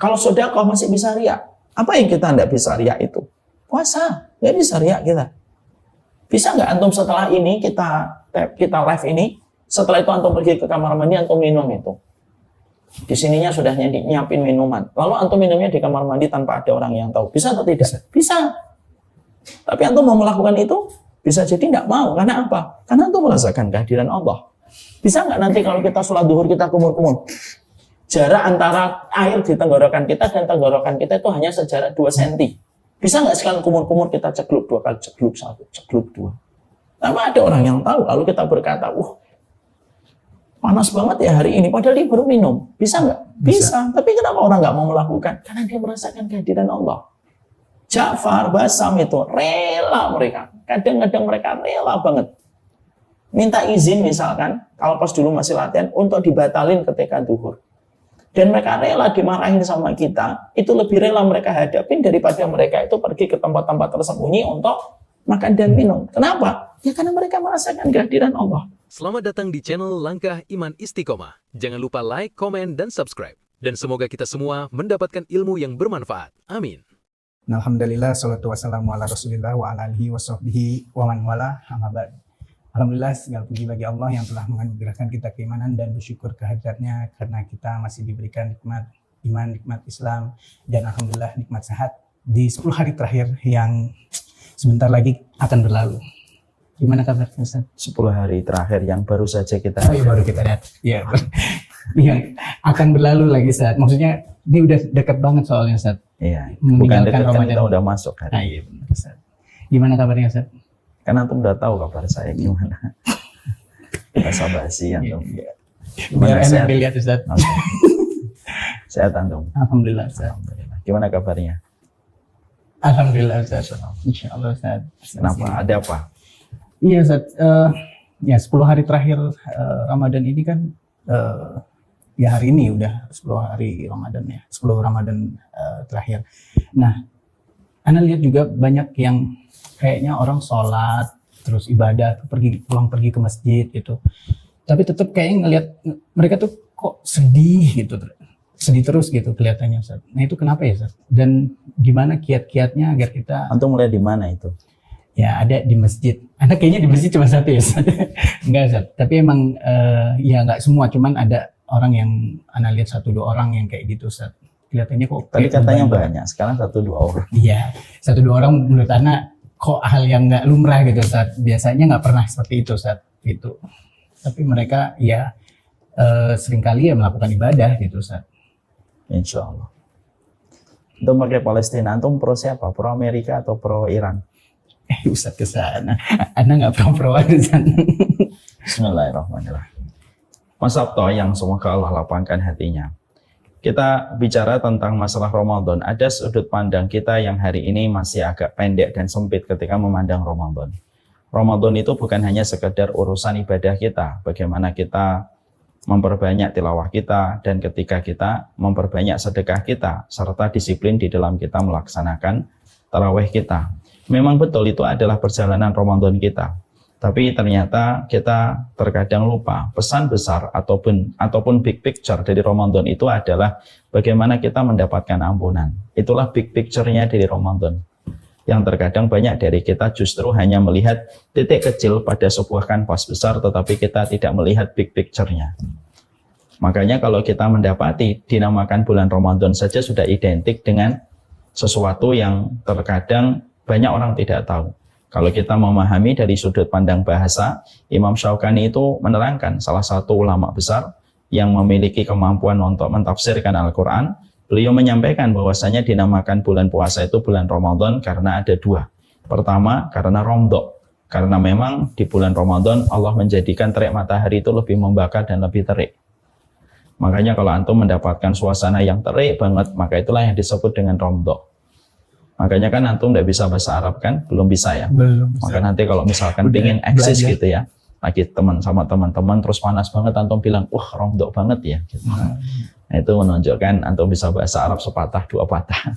Kalau sedekah masih bisa riak. Apa yang kita tidak bisa riak itu? Puasa, nggak bisa riak kita. Bisa nggak antum setelah ini kita live ini, setelah itu antum pergi ke kamar mandi, antum minum itu. Di sininya sudah nyiapin minuman. Lalu antum minumnya di kamar mandi tanpa ada orang yang tahu. Bisa atau tidak? Bisa. Tapi antum mau melakukan itu, bisa jadi tidak mau. Karena apa? Karena antum merasakan kehadiran Allah. Bisa nggak nanti kalau kita sholat duhur kita kumur-kumur? Jarak antara air di tenggorokan kita dan tenggorokan kita itu hanya sejarak 2 cm. Bisa nggak sekalian kumur-kumur kita cegluk 2 kali, cegluk 1, cegluk 2. Tapi ada orang yang tahu, lalu kita berkata, panas banget ya hari ini, padahal dia baru minum. Bisa nggak? Bisa. Tapi kenapa orang nggak mau melakukan? Karena dia merasakan kehadiran Allah. Ja'far, Basam itu rela mereka. Kadang-kadang mereka rela banget. Minta izin misalkan, kalau pas dulu masih latihan, untuk dibatalin ketika duhur. Dan mereka rela dimarahin sama kita, itu lebih rela mereka hadapin daripada mereka itu pergi ke tempat-tempat tersembunyi untuk makan dan minum. Kenapa? Ya karena mereka merasakan kehadiran Allah. Selamat datang di channel Langkah Iman Istiqomah. Jangan lupa like, komen, dan subscribe. Dan semoga kita semua mendapatkan ilmu yang bermanfaat. Amin. Alhamdulillah, salatu wassalamu ala rasulillah wa ala alihi wa sahbihi wa man wala amma ba'd. Alhamdulillah, segala puji bagi Allah yang telah menganugerahkan kita keimanan dan bersyukur kehadiratnya karena kita masih diberikan nikmat iman, nikmat Islam, dan alhamdulillah nikmat sehat di 10 hari terakhir yang sebentar lagi akan berlalu. Gimana kabarnya Ustaz? 10 hari terakhir yang baru saja kita baru kita lihat. Iya. Yang akan berlalu lagi Ustaz. Maksudnya ini udah dekat banget soalnya Ustaz. Iya. Bukan dekat, kan kita udah masuk hari. Iya benar Ustaz. Gimana kabarnya Ustaz? Karena antum udah tahu kabar saya gimana. Basa-basi antum. Biar enak dilihat Ustaz. Sehat antum? Alhamdulillah Ustaz. Alhamdulillah. Gimana kabarnya? Alhamdulillah Ustaz. Insyaallah Ustaz. Kenapa? Ada apa? Iya Ustaz. Ya 10 hari terakhir Ramadan ini kan ya hari ini udah 10 hari Ramadan ya. 10 Ramadan terakhir. Nah, Anda lihat juga banyak yang kayaknya orang sholat, terus ibadah, pulang pergi ke masjid gitu. Tapi tetap kayaknya ngelihat mereka tuh kok sedih gitu. Sedih terus gitu kelihatannya Ustaz. Nah itu kenapa ya Ustaz? Dan gimana kiat-kiatnya agar kita... Antum mulai di mana itu? Ya ada di masjid. Anda kayaknya di masjid cuma satu ya Ustaz? Enggak Ustaz. Tapi emang ya nggak semua. Cuman ada orang yang Anda lihat 1-2 orang yang kayak gitu Ustaz. Kelihatannya kok... Tadi katanya banyak, sekarang 1-2 orang. Iya, 1-2 orang menurut Anda kok hal yang nggak lumrah gitu Ustaz. Biasanya nggak pernah seperti itu Ustaz. Gitu. Tapi mereka ya seringkali ya melakukan ibadah gitu Ustaz. Insya Allah. Untuk pakai Palestina, antum pro siapa? Pro Amerika atau pro Iran? Ustaz ke sana. Anda nggak pro Ustaz. Bismillahirrahmanirrahim. Mas Sabto yang semoga Allah lapangkan hatinya. Kita bicara tentang masalah Ramadan. Ada sudut pandang kita yang hari ini masih agak pendek dan sempit ketika memandang Ramadan. Ramadan itu bukan hanya sekedar urusan ibadah kita. Bagaimana kita memperbanyak tilawah kita, dan ketika kita memperbanyak sedekah kita, serta disiplin di dalam kita melaksanakan tarawih kita. Memang betul itu adalah perjalanan Ramadan kita. Tapi ternyata kita terkadang lupa pesan besar ataupun big picture dari Ramadan itu adalah bagaimana kita mendapatkan ampunan. Itulah big picture-nya dari Ramadan. Yang terkadang banyak dari kita justru hanya melihat titik kecil pada sebuah kanvas besar, tetapi kita tidak melihat big picture-nya. Makanya kalau kita mendapati dinamakan bulan Ramadan saja sudah identik dengan sesuatu yang terkadang banyak orang tidak tahu. Kalau kita memahami dari sudut pandang bahasa, Imam Syaukani itu menerangkan salah satu ulama besar yang memiliki kemampuan untuk mentafsirkan Al-Quran. Beliau menyampaikan bahwasanya dinamakan bulan puasa itu bulan Ramadan karena ada 2. Pertama, karena romdok. Karena memang di bulan Ramadan Allah menjadikan terik matahari itu lebih membakar dan lebih terik. Makanya kalau antum mendapatkan suasana yang terik banget, maka itulah yang disebut dengan romdok. Makanya kan antum tidak bisa bahasa Arab kan? Belum bisa ya? Belum bisa. Maka nanti kalau misalkan pengen eksis gitu ya, lagi sama teman-teman terus panas banget, antum bilang, romdok banget ya. Gitu. Nah, itu menunjukkan antum bisa bahasa Arab sepatah 2 patah.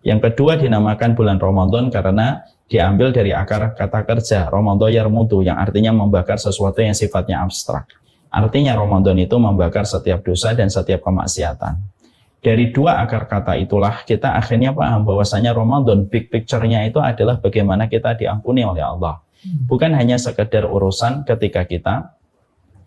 Yang kedua dinamakan bulan Ramadan karena diambil dari akar kata kerja Ramadan yarmudu, yang artinya membakar sesuatu yang sifatnya abstrak. Artinya Ramadan itu membakar setiap dosa dan setiap kemaksiatan. Dari dua akar kata itulah kita akhirnya paham bahwasanya Ramadan big picture-nya itu adalah bagaimana kita diampuni oleh Allah. Bukan hanya sekedar urusan ketika kita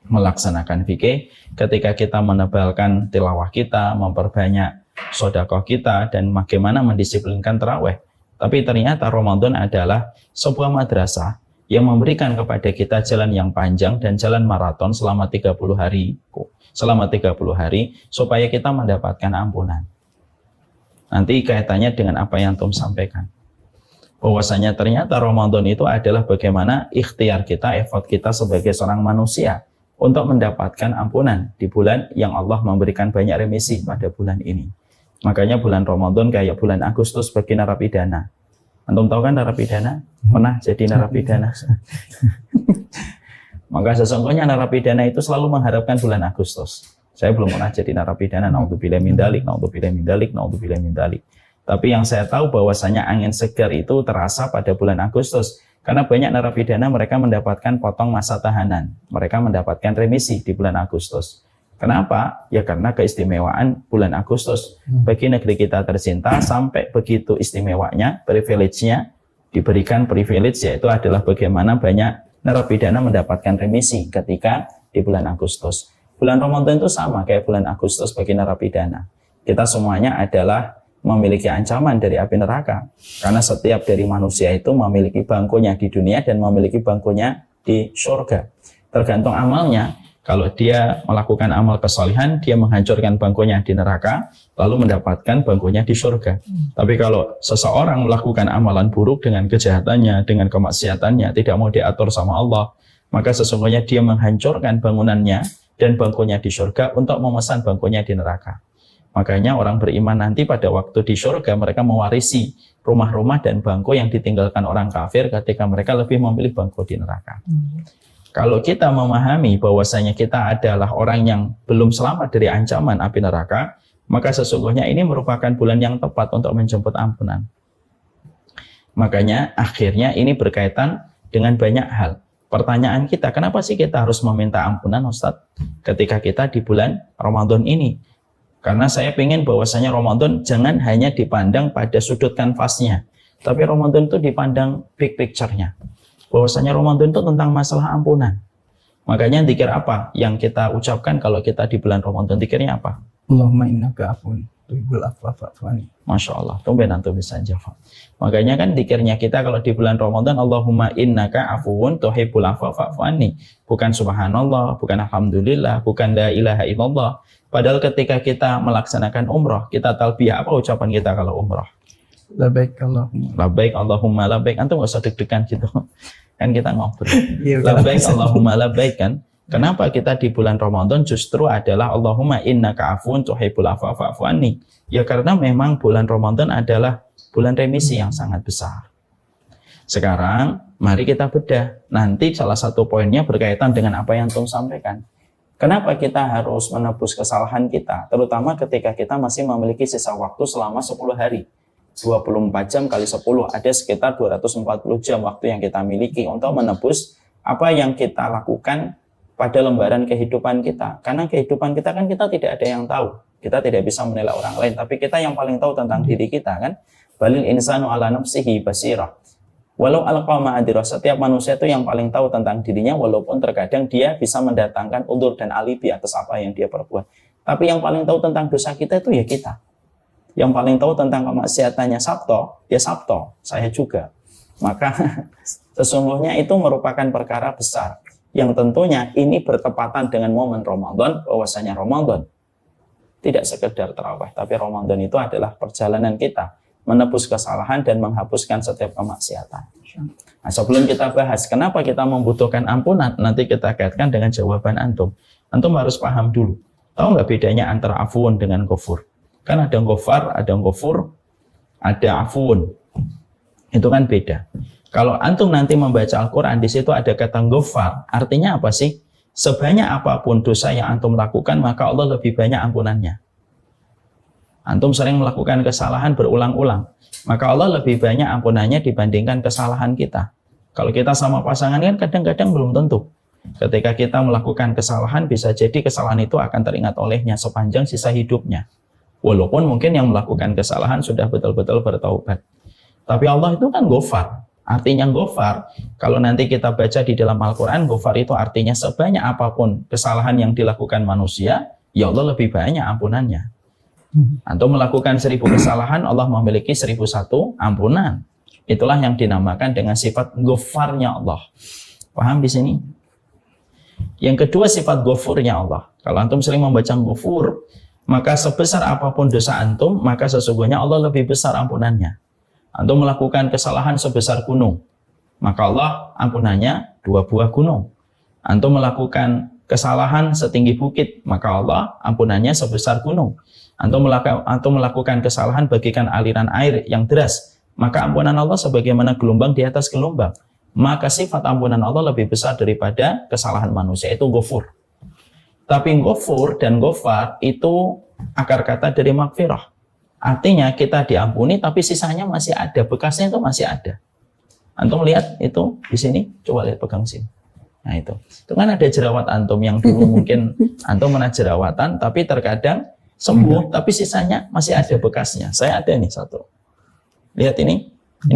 melaksanakan fikih, ketika kita menebalkan tilawah kita, memperbanyak sedekah kita, dan bagaimana mendisiplinkan tarawih. Tapi ternyata Ramadan adalah sebuah madrasah yang memberikan kepada kita jalan yang panjang dan jalan maraton selama 30 hari. Selama 30 hari supaya kita mendapatkan ampunan. Nanti kaitannya dengan apa yang Tom sampaikan. Bahwasanya ternyata Ramadan itu adalah bagaimana ikhtiar kita, effort kita sebagai seorang manusia untuk mendapatkan ampunan di bulan yang Allah memberikan banyak remisi pada bulan ini. Makanya bulan Ramadan kayak bulan Agustus bagi narapidana. Antum tahu kan narapidana? Pernah jadi narapidana? Maka sesungguhnya narapidana itu selalu mengharapkan bulan Agustus. Saya belum pernah jadi narapidana, naudzubillah min dzalik, naudzubillah min dzalik, naudzubillah min dzalik. Tapi yang saya tahu bahwasanya angin segar itu terasa pada bulan Agustus. Karena banyak narapidana mereka mendapatkan potong masa tahanan. Mereka mendapatkan remisi di bulan Agustus. Kenapa? Ya karena keistimewaan bulan Agustus. Bagi negeri kita tercinta sampai begitu istimewanya, privilege-nya, diberikan privilege yaitu adalah bagaimana banyak narapidana mendapatkan remisi ketika di bulan Agustus. Bulan Ramadan itu sama kayak bulan Agustus bagi narapidana. Kita semuanya adalah memiliki ancaman dari api neraka. Karena setiap dari manusia itu memiliki bangkunya di dunia dan memiliki bangkunya di surga. Tergantung amalnya. Kalau dia melakukan amal kesalihan, dia menghancurkan bangkunya di neraka, lalu mendapatkan bangkunya di surga. Tapi kalau seseorang melakukan amalan buruk dengan kejahatannya, dengan kemaksiatannya, tidak mau diatur sama Allah, maka sesungguhnya dia menghancurkan bangunannya dan bangkunya di surga untuk memesan bangkunya di neraka. Makanya orang beriman nanti pada waktu di surga, mereka mewarisi rumah-rumah dan bangku yang ditinggalkan orang kafir ketika mereka lebih memilih bangku di neraka. Kalau kita memahami bahwasanya kita adalah orang yang belum selamat dari ancaman api neraka, maka sesungguhnya ini merupakan bulan yang tepat untuk menjemput ampunan. Makanya akhirnya ini berkaitan dengan banyak hal. Pertanyaan kita, kenapa sih kita harus meminta ampunan, Ustadz, ketika kita di bulan Ramadan ini? Karena saya ingin bahwasanya Ramadan jangan hanya dipandang pada sudut kanvasnya, tapi Ramadan itu dipandang big picture-nya. Bahwasanya Ramadan itu tentang masalah ampunan. Makanya zikir apa yang kita ucapkan kalau kita di bulan Ramadan? Zikirnya apa? Allahumma innaka afuwun tuhibbul afwa fa'fu anni. Masya Allah, tumben antum bisa jawab. Makanya kan zikirnya kita kalau di bulan Ramadan, Allahumma innaka afuwun tuhibbul afwa fa'fu anni. Bukan subhanallah, bukan alhamdulillah, bukan la ilaha illallah. Padahal ketika kita melaksanakan umrah, kita talbiyah, apa ucapan kita kalau umrah? Labbaik Allahumma. Labbaik Allahumma labbaik. Antum nggak usah deg-degan gitu. Kan kita ngobrol. Iya, Labbaik Allahumma labbaik kan. Kenapa kita di bulan Ramadan justru adalah Allahumma innaka afuwun tuhibbul afwa fa'fu anni? Ya karena memang bulan Ramadan adalah bulan remisi yang sangat besar. Sekarang mari kita bedah. Nanti salah satu poinnya berkaitan dengan apa yang Tom sampaikan. Kenapa kita harus menebus kesalahan kita? Terutama ketika kita masih memiliki sisa waktu selama 10 hari. 24 jam kali 10 ada sekitar 240 jam waktu yang kita miliki untuk menebus apa yang kita lakukan pada lembaran kehidupan kita. Karena kehidupan kita kan kita tidak ada yang tahu. Kita tidak bisa menilai orang lain, tapi kita yang paling tahu tentang diri kita kan. Balil insanu ala nafsihi basirah. Walau alqa ma'adirah, setiap manusia itu yang paling tahu tentang dirinya, walaupun terkadang dia bisa mendatangkan udzur dan alibi atas apa yang dia perbuat. Tapi yang paling tahu tentang dosa kita itu ya kita. Yang paling tahu tentang kemaksiatannya Sabto, ya Sabto, saya juga. Maka sesungguhnya itu merupakan perkara besar yang tentunya ini bertepatan dengan momen Ramadan, bahwasanya Ramadan tidak sekedar tarawih, tapi Ramadan itu adalah perjalanan kita menebus kesalahan dan menghapuskan setiap kemaksiatan. Nah, sebelum kita bahas kenapa kita membutuhkan ampunan, nanti kita kaitkan dengan jawaban antum. Antum harus paham dulu. Tahu nggak bedanya antara afuun dengan ghafur? Kan ada ghafar, ada ghafur, ada afuun. Itu kan beda. Kalau antum nanti membaca Al-Quran, di situ ada kata ghafar. Artinya apa sih? Sebanyak apapun dosa yang antum lakukan, maka Allah lebih banyak ampunannya. Antum sering melakukan kesalahan berulang-ulang, maka Allah lebih banyak ampunannya dibandingkan kesalahan kita. Kalau kita sama pasangan kan kadang-kadang belum tentu. Ketika kita melakukan kesalahan, bisa jadi kesalahan itu akan teringat olehnya sepanjang sisa hidupnya. Walaupun mungkin yang melakukan kesalahan sudah betul-betul bertaubat. Tapi Allah itu kan Ghafar. Artinya Ghafar, kalau nanti kita baca di dalam Al-Quran, Ghafar itu artinya sebanyak apapun kesalahan yang dilakukan manusia, ya Allah lebih banyak ampunannya. Antum melakukan 1000 kesalahan, Allah memiliki 1001 ampunan. Itulah yang dinamakan dengan sifat Ghafarnya Allah. Paham di sini? Yang kedua sifat Ghafurnya Allah. Kalau antum sering membaca Ghafur, maka sebesar apapun dosa antum, maka sesungguhnya Allah lebih besar ampunannya. Antum melakukan kesalahan sebesar gunung, maka Allah ampunannya 2 buah gunung. Antum melakukan kesalahan setinggi bukit, maka Allah ampunannya sebesar gunung. Antum melakukan kesalahan bagikan aliran air yang deras, maka ampunan Allah sebagaimana gelombang di atas gelombang. Maka sifat ampunan Allah lebih besar daripada kesalahan manusia, itu Ghafur. Tapi Ghafur dan Ghafar itu akar kata dari maghfirah. Artinya kita diampuni tapi sisanya masih ada, bekasnya itu masih ada. Antum lihat itu di sini, coba lihat pegang sini. Nah itu kan ada jerawat antum yang dulu mungkin antum pernah jerawatan tapi terkadang sembuh tapi sisanya masih ada bekasnya. Saya ada nih satu. Lihat ini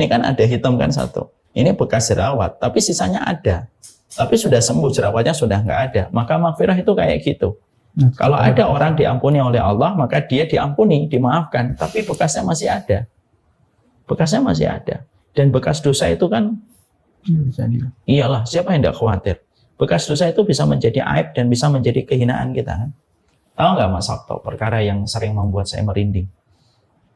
kan ada hitam kan satu. Ini bekas jerawat tapi sisanya ada. Tapi sudah sembuh, jerawatnya sudah nggak ada. Maka maghfirah itu kayak gitu. Kalau ada orang diampuni oleh Allah, maka dia diampuni, dimaafkan, tapi bekasnya masih ada. Bekasnya masih ada. Dan bekas dosa itu kan, iyalah, siapa yang tidak khawatir? Bekas dosa itu bisa menjadi aib dan bisa menjadi kehinaan kita. Kan? Tahu nggak Mas Sabto, perkara yang sering membuat saya merinding?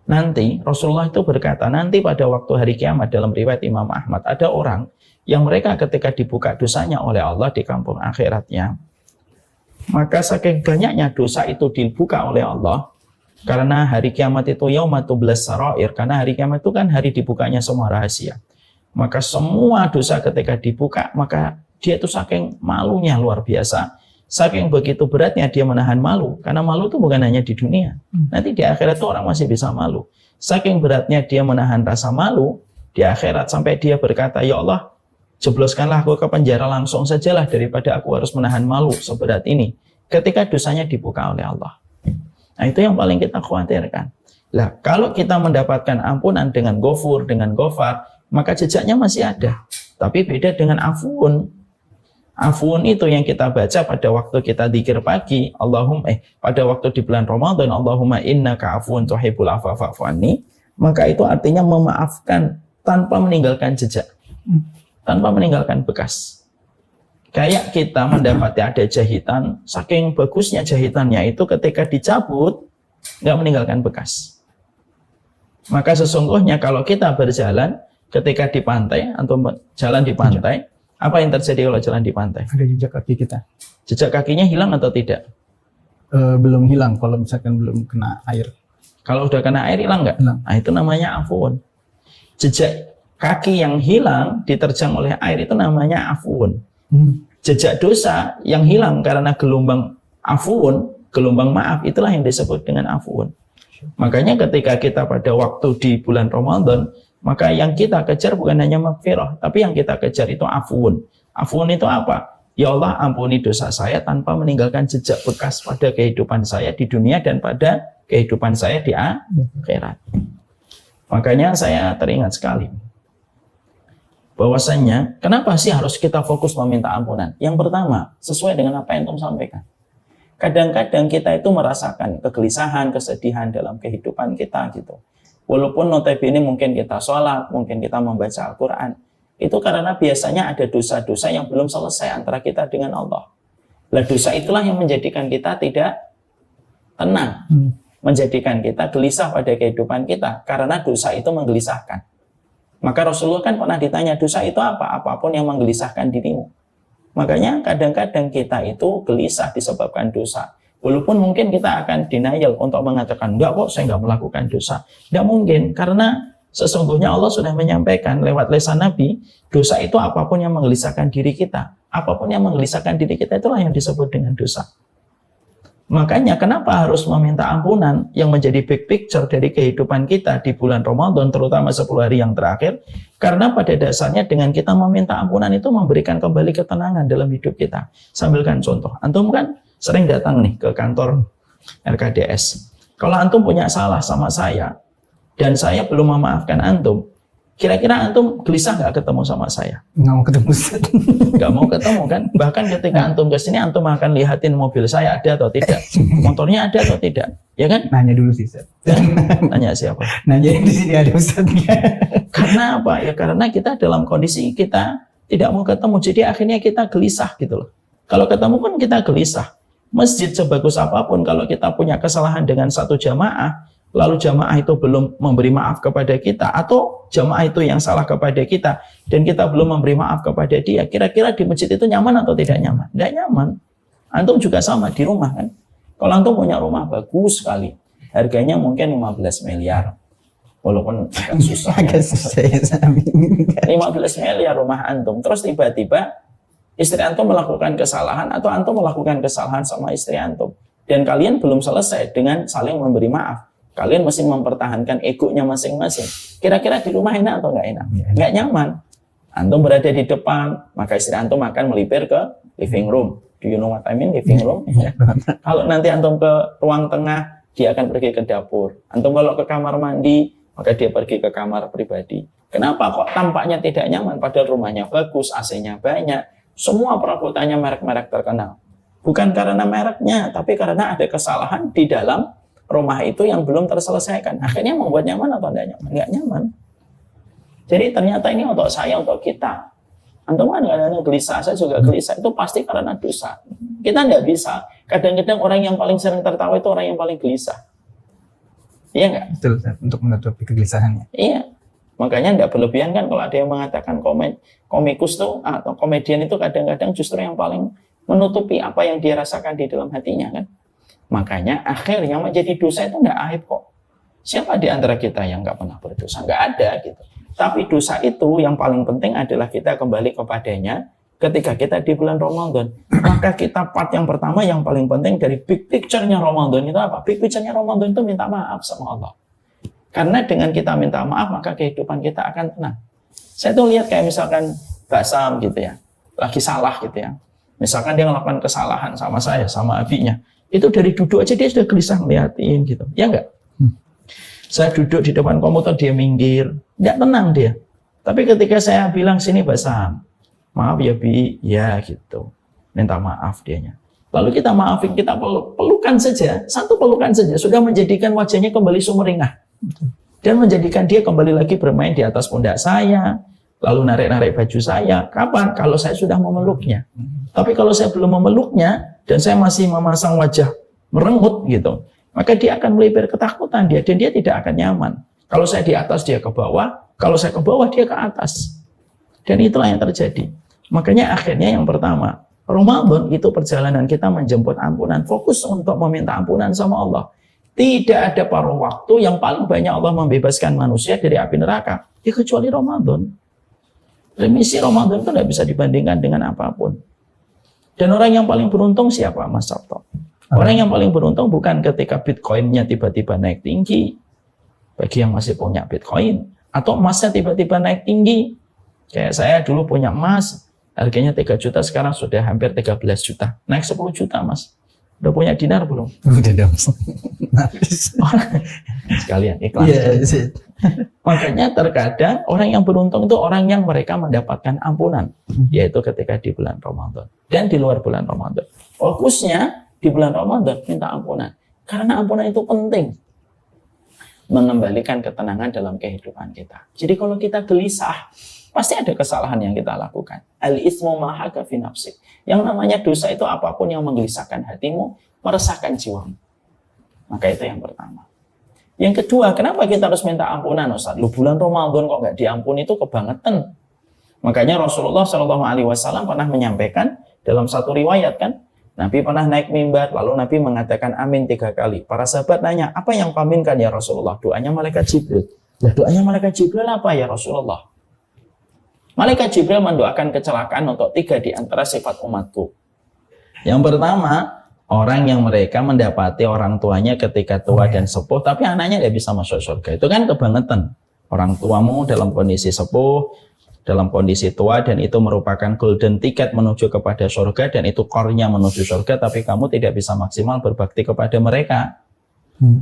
Nanti Rasulullah itu berkata, nanti pada waktu hari kiamat dalam riwayat Imam Ahmad, ada orang yang mereka ketika dibuka dosanya oleh Allah di kampung akhiratnya, maka saking banyaknya dosa itu dibuka oleh Allah, karena hari kiamat itu yaumatublas sarair, karena hari kiamat itu kan hari dibukanya semua rahasia. Maka semua dosa ketika dibuka, maka dia itu saking malunya luar biasa. Saking begitu beratnya dia menahan malu, karena malu itu bukan hanya di dunia. Nanti di akhirat itu orang masih bisa malu. Saking beratnya dia menahan rasa malu, di akhirat sampai dia berkata, ya Allah, jebloskanlah aku ke penjara langsung sajalah daripada aku harus menahan malu seberat ini ketika dosanya dibuka oleh Allah. Nah itu yang paling kita khawatirkan. Nah kalau kita mendapatkan ampunan dengan Ghafur, dengan Ghafar, maka jejaknya masih ada. Tapi beda dengan Afuun. Afuun itu yang kita baca pada waktu kita dzikir pagi, pada waktu di bulan Ramadan, Allahumma innaka afuun tuhibbul afwa fa'fu anni, maka itu artinya memaafkan tanpa meninggalkan jejak. Tanpa meninggalkan bekas. Kayak kita mendapati ada jahitan, saking bagusnya jahitannya itu ketika dicabut, nggak meninggalkan bekas. Maka sesungguhnya kalau kita berjalan, ketika di pantai, atau jalan di pantai, apa yang terjadi kalau jalan di pantai? Ada jejak kaki kita. Jejak kakinya hilang atau tidak? Belum hilang, kalau misalkan belum kena air. Kalau udah kena air hilang nggak? Hilang. Nah itu namanya afuun. Jejak kaki yang hilang diterjang oleh air itu namanya afuun. Jejak dosa yang hilang karena gelombang afuun, gelombang maaf, itulah yang disebut dengan afuun. Makanya ketika kita pada waktu di bulan Ramadan, maka yang kita kejar bukan hanya maghfirah, tapi yang kita kejar itu afuun. Afuun itu apa? Ya Allah, ampuni dosa saya tanpa meninggalkan jejak bekas pada kehidupan saya di dunia dan pada kehidupan saya di akhirat. Makanya saya teringat sekali bahwasanya kenapa sih harus kita fokus meminta ampunan? Yang pertama, sesuai dengan apa yang Tom sampaikan. Kadang-kadang kita itu merasakan kegelisahan, kesedihan dalam kehidupan kita gitu. Walaupun notabene mungkin kita sholat, mungkin kita membaca Al-Quran, itu karena biasanya ada dosa-dosa yang belum selesai antara kita dengan Allah. Lah dosa itulah yang menjadikan kita tidak tenang, menjadikan kita gelisah pada kehidupan kita, karena dosa itu menggelisahkan. Maka Rasulullah kan pernah ditanya, dosa itu apa? Apapun yang menggelisahkan dirimu. Makanya kadang-kadang kita itu gelisah disebabkan dosa. Walaupun mungkin kita akan denial untuk mengatakan, enggak kok saya enggak melakukan dosa. Enggak mungkin, karena sesungguhnya Allah sudah menyampaikan lewat lisan Nabi, dosa itu apapun yang menggelisahkan diri kita. Apapun yang menggelisahkan diri kita itulah yang disebut dengan dosa. Makanya kenapa harus meminta ampunan yang menjadi big picture dari kehidupan kita di bulan Ramadan, terutama 10 hari yang terakhir. Karena pada dasarnya dengan kita meminta ampunan itu memberikan kembali ketenangan dalam hidup kita. Sambilkan contoh, antum kan sering datang nih ke kantor RKDS. Kalau antum punya salah sama saya, dan saya belum memaafkan antum, kira-kira antum gelisah nggak ketemu sama saya? Nggak mau ketemu Ustaz. Nggak mau ketemu kan? Bahkan ketika antum ke sini, antum akan lihatin mobil saya ada atau tidak, motornya ada atau tidak, ya kan? Nanya dulu sih Ustaz. Tanya siapa? Nanya di sini ada Ustaznya. Karena apa? Ya karena kita dalam kondisi kita tidak mau ketemu, jadi akhirnya kita gelisah gitu loh. Kalau ketemu kan kita gelisah. Masjid sebagus apapun, kalau kita punya kesalahan dengan satu jamaah, lalu jamaah itu belum memberi maaf kepada kita, atau jamaah itu yang salah kepada kita, dan kita belum memberi maaf kepada dia, kira-kira di masjid itu nyaman atau tidak nyaman? Tidak nyaman. Antum juga sama di rumah kan. Kalau antum punya rumah bagus sekali, harganya mungkin 15 miliar. Walaupun agak susah. Agak susah ya. 15 miliar rumah antum. Terus tiba-tiba istri antum melakukan kesalahan atau antum melakukan kesalahan sama istri antum. Dan kalian belum selesai dengan saling memberi maaf. Kalian mesti mempertahankan egonya masing-masing. Kira-kira di rumah enak atau nggak enak? Nggak nyaman. Antum berada di depan, maka istri antum akan melipir ke living room. Do you know what I mean? Living room. Kalau nanti antum ke ruang tengah, dia akan pergi ke dapur. Antum kalau ke kamar mandi, maka dia pergi ke kamar pribadi. Kenapa kok tampaknya tidak nyaman? Padahal rumahnya bagus, AC-nya banyak. Semua perabotannya merek-merek terkenal. Bukan karena mereknya, tapi karena ada kesalahan di dalam rumah itu yang belum terselesaikan. Akhirnya membuat nyaman atau tidak nyaman? Nggak nyaman. Jadi ternyata ini untuk saya, untuk kita. Antum kan kadang-kadang gelisah, saya juga gelisah. Itu pasti karena dosa. Kita nggak bisa. Kadang-kadang orang yang paling sering tertawa itu orang yang paling gelisah. Iya nggak? Betul, untuk menutupi kegelisahannya. Iya. Makanya tidak berlebihan kan kalau ada yang mengatakan komikus tuh atau komedian itu kadang-kadang justru yang paling menutupi apa yang dia rasakan di dalam hatinya kan. Makanya akhirnya menjadi dosa itu nggak aib kok. Siapa di antara kita yang nggak pernah berdosa? Nggak ada gitu. Tapi dosa itu yang paling penting adalah kita kembali kepadanya ketika kita di bulan Ramadan. Maka kita part yang pertama yang paling penting dari big picture-nya Ramadan itu apa? Big picture-nya Ramadan itu minta maaf sama Allah. Karena dengan kita minta maaf, maka kehidupan kita akan tenang. Saya tuh lihat kayak misalkan Mbak Sam gitu ya, lagi salah gitu ya. Misalkan dia melakukan kesalahan sama saya, sama abinya. Itu dari duduk aja dia sudah gelisah ngeliatin gitu. Ya enggak? Saya duduk di depan komputer, dia minggir. Enggak tenang dia. Tapi ketika saya bilang, sini Mbak Sam, maaf ya Bi, ya gitu. Minta maaf dianya. Lalu kita maafin, kita pelukan saja. Satu pelukan saja, sudah menjadikan wajahnya kembali sumringah. Dan menjadikan dia kembali lagi bermain di atas pundak saya, lalu narik-narik baju saya. Kapan? Kalau saya sudah memeluknya. Tapi kalau saya belum memeluknya dan saya masih memasang wajah merengut gitu, maka dia akan melipir ketakutan dia dan dia tidak akan nyaman. Kalau saya di atas dia ke bawah, kalau saya ke bawah dia ke atas. Dan itulah yang terjadi. Makanya akhirnya yang pertama, Ramadan itu perjalanan kita menjemput ampunan, fokus untuk meminta ampunan sama Allah. Tidak ada paruh waktu yang paling banyak Allah membebaskan manusia dari api neraka, ya kecuali Ramadan. Remisi Ramadan itu tidak bisa dibandingkan dengan apapun. Dan orang yang paling beruntung siapa, Mas Sabto? Orang yang paling beruntung bukan ketika Bitcoin-nya tiba-tiba naik tinggi, bagi yang masih punya Bitcoin, atau emasnya tiba-tiba naik tinggi. Kayak saya dulu punya emas, harganya 3 juta, sekarang sudah hampir 13 juta. Naik 10 juta, Mas. Udah punya dinar belum? Udah dong. Sekalian iklan. Yeah, Makanya terkadang orang yang beruntung itu orang yang mereka mendapatkan ampunan, yaitu ketika di bulan Ramadan dan di luar bulan Ramadan. Fokusnya di bulan Ramadan minta ampunan, karena ampunan itu penting mengembalikan ketenangan dalam kehidupan kita. Jadi kalau kita gelisah, pasti ada kesalahan yang kita lakukan. Al-ismu ma haka fi nafsik. Yang namanya dosa itu apapun yang menggelisahkan hatimu, meresahkan jiwamu. Maka itu yang pertama. Yang kedua, kenapa kita harus minta ampunan, Ustaz? Lu bulan Ramadan kok nggak diampuni, itu kebangetan. Makanya Rasulullah SAW pernah menyampaikan dalam satu riwayat kan, Nabi pernah naik mimbar, lalu Nabi mengatakan amin 3 kali. Para sahabat nanya, apa yang kau aminkan ya Rasulullah? Doanya malaikat Jibril. Lah doanya malaikat Jibril apa ya Rasulullah? Malaikat Jibril mendoakan kecelakaan untuk 3 di antara sifat umatku. Yang pertama, orang yang mereka mendapati orang tuanya ketika tua dan sepuh, tapi anaknya tidak bisa masuk surga. Itu kan kebangetan. Orang tuamu dalam kondisi sepuh, dalam kondisi tua, dan itu merupakan golden ticket menuju kepada surga, dan itu core-nya menuju surga, tapi kamu tidak bisa maksimal berbakti kepada mereka.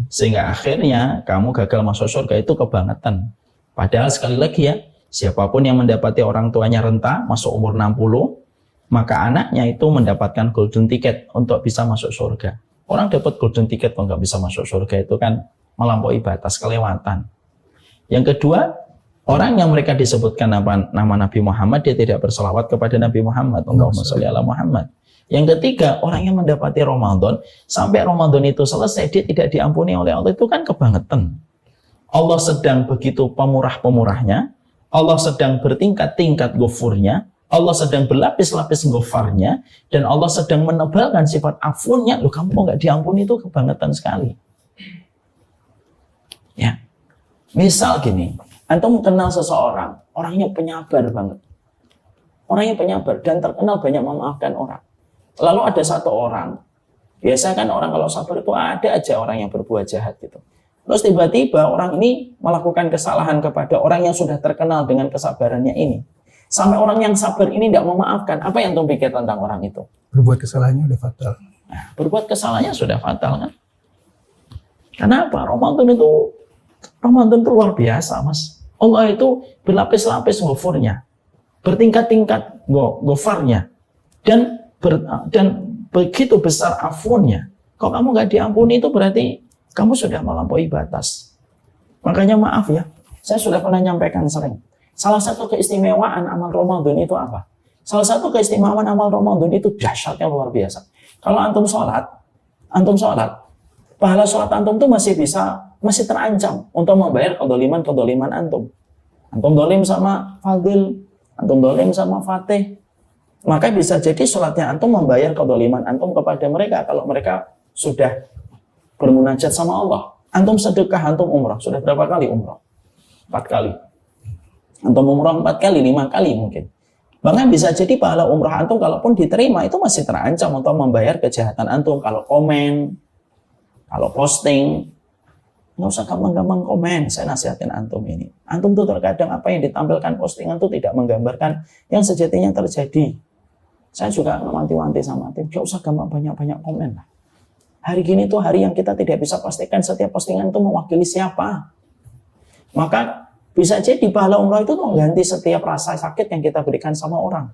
Sehingga akhirnya kamu gagal masuk surga itu kebangetan. Padahal sekali lagi ya, siapapun yang mendapati orang tuanya renta, masuk umur 60, maka anaknya itu mendapatkan golden ticket untuk bisa masuk surga. Orang dapat golden ticket kalau nggak bisa masuk surga itu kan melampaui batas, kelewatan. Yang kedua, orang yang mereka disebutkan nama Nabi Muhammad, dia tidak berselawat kepada Nabi Muhammad. Allahumma sholli ala Muhammad. Yang ketiga, orang yang mendapati Ramadan, sampai Ramadan itu selesai, dia tidak diampuni oleh Allah, itu kan kebangetan. Allah sedang begitu pemurah-pemurahnya, Allah sedang bertingkat-tingkat ghafurnya, Allah sedang berlapis-lapis ghafarnya, dan Allah sedang menebalkan sifat afunnya. Loh, kamu nggak diampuni, itu kebangetan sekali. Ya, misal gini, antum kenal seseorang, orangnya penyabar banget. Orangnya penyabar dan terkenal banyak memaafkan orang. Lalu ada satu orang, biasa kan orang kalau sabar itu ada aja orang yang berbuat jahat gitu. Terus tiba-tiba orang ini melakukan kesalahan kepada orang yang sudah terkenal dengan kesabarannya ini. Sampai orang yang sabar ini tidak memaafkan. Apa yang antum pikir tentang orang itu? Berbuat kesalahannya udah fatal. Nah, berbuat kesalahannya sudah fatal kan? Kenapa? Ramadan itu luar biasa, Mas. Allah itu berlapis-lapis ghafurnya, bertingkat-tingkat ghafarnya, dan begitu besar afunnya. Kalau kamu nggak diampuni itu berarti kamu sudah melampaui batas. Makanya maaf ya, saya sudah pernah nyampaikan sering. Salah satu keistimewaan amal Ramadan itu apa? Salah satu keistimewaan amal Ramadan itu dahsyatnya luar biasa. Kalau antum sholat, pahala sholat antum tuh masih terancam untuk membayar kedoliman antum. Antum dolim sama Fadil, antum dolim sama Fatih. Maka bisa jadi sholatnya antum membayar kedoliman antum kepada mereka kalau mereka sudah bermunajat sama Allah. Antum sedekah, antum umrah. Sudah berapa kali umrah? 4 kali. Antum umrah 4 kali, 5 kali mungkin. Bahkan bisa jadi pahala umrah antum kalaupun diterima itu masih terancam untuk membayar kejahatan antum. Kalau komen, kalau posting, nggak usah gampang-gampang komen. Saya nasihatin antum ini. Antum tuh terkadang apa yang ditampilkan postingan tuh tidak menggambarkan yang sejatinya terjadi. Saya juga wanti-wanti sama tim, nggak usah gampang banyak-banyak komen lah. Hari gini tuh hari yang kita tidak bisa pastikan setiap postingan itu mewakili siapa. Maka bisa jadi pahala umrah itu mengganti setiap rasa sakit yang kita berikan sama orang.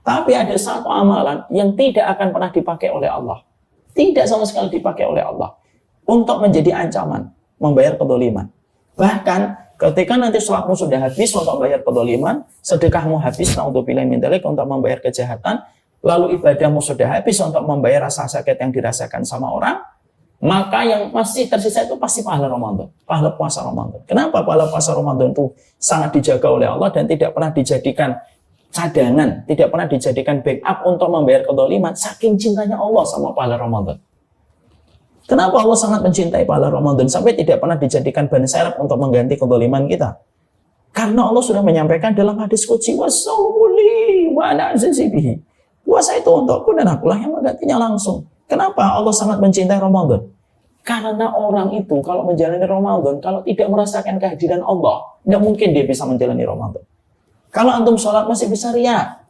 Tapi ada satu amalan yang tidak akan pernah dipakai oleh Allah. Tidak sama sekali dipakai oleh Allah. Untuk menjadi ancaman, membayar kedoliman. Bahkan ketika nanti sholatmu sudah habis untuk membayar kedoliman, sedekahmu habis, na'udzubillah min dzalik, untuk membayar kejahatan, lalu ibadahmu sudah habis untuk membayar rasa sakit yang dirasakan sama orang, maka yang masih tersisa itu pasti pahala Ramadan, pahala puasa Ramadan. Kenapa pahala puasa Ramadan itu sangat dijaga oleh Allah dan tidak pernah dijadikan cadangan, tidak pernah dijadikan backup untuk membayar kedoliman, saking cintanya Allah sama pahala Ramadan. Kenapa Allah sangat mencintai pahala Ramadan sampai tidak pernah dijadikan ban serep untuk mengganti kedoliman kita? Karena Allah sudah menyampaikan dalam hadis qudsi, wasawmuli wa ana azizi bihi. Puasa itu untukku dan akulah yang menggantinya langsung. Kenapa Allah sangat mencintai Ramadan? Karena orang itu kalau menjalani Ramadan, kalau tidak merasakan kehadiran Allah, tidak mungkin dia bisa menjalani Ramadan. Kalau antum sholat masih bisa riak.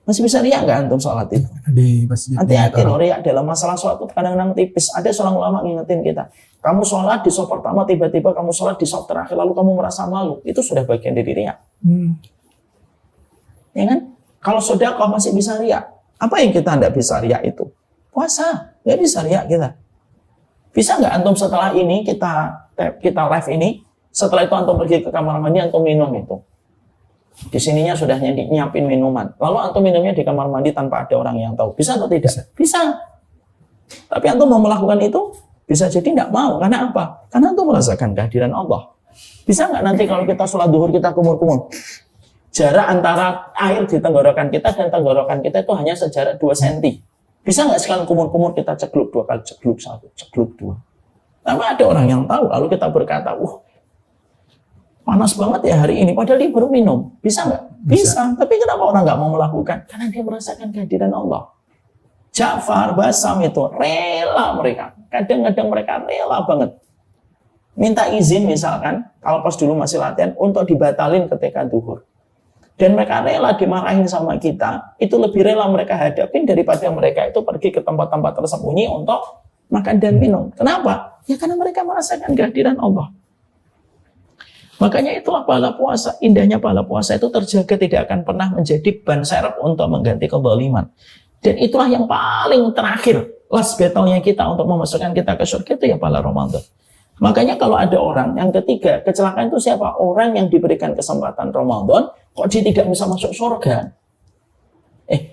Masih bisa riak nggak antum sholat itu? Di masjid. Hati-hati loh, riak dalam masalah sholat itu kadang-kadang tipis. Ada seorang ulama ngingetin kita. Kamu sholat di sop pertama, tiba-tiba kamu sholat di sop terakhir, lalu kamu merasa malu. Itu sudah bagian dari riak. Ya kan? Kalau sedekah masih bisa riak. Apa yang kita tidak bisa riak itu? Puasa. Nggak bisa riak kita. Bisa nggak antum setelah ini, kita live ini, setelah itu antum pergi ke kamar mandi, antum minum itu. Di sininya sudah nyiapin minuman. Lalu antum minumnya di kamar mandi tanpa ada orang yang tahu. Bisa atau tidak? Bisa. Tapi antum mau melakukan itu, bisa jadi tidak mau. Karena apa? Karena antum merasakan kehadiran Allah. Bisa nggak nanti kalau kita sholat duhur, kita kumur-kumur? Jarak antara air di tenggorokan kita dan tenggorokan kita itu hanya sejarak 2 cm. Bisa nggak sekali kumur-kumur kita cegluk 2 kali, cegluk 1, cegluk 2. Tapi ada orang yang tahu, lalu kita berkata, panas banget ya hari ini, padahal dia baru minum. Bisa nggak? Bisa. Tapi kenapa orang nggak mau melakukan? Karena dia merasakan kehadiran Allah. Ja'far, Basam itu rela mereka. Kadang-kadang mereka rela banget. Minta izin misalkan, kalau pas dulu masih latihan, untuk dibatalin ketika duhur. Dan mereka rela dimarahin sama kita, itu lebih rela mereka hadapin daripada mereka itu pergi ke tempat-tempat tersembunyi untuk makan dan minum. Kenapa? Ya karena mereka merasakan kehadiran Allah. Makanya itulah pahala puasa. Indahnya pahala puasa itu terjaga, tidak akan pernah menjadi ban serep untuk mengganti kezaliman. Dan itulah yang paling terakhir, last battle-nya kita untuk memasukkan kita ke surga, itu ya pahala Ramadan. Makanya kalau ada orang yang ketiga, kecelakaan itu siapa? Orang yang diberikan kesempatan Ramadan, kok dia tidak bisa masuk surga?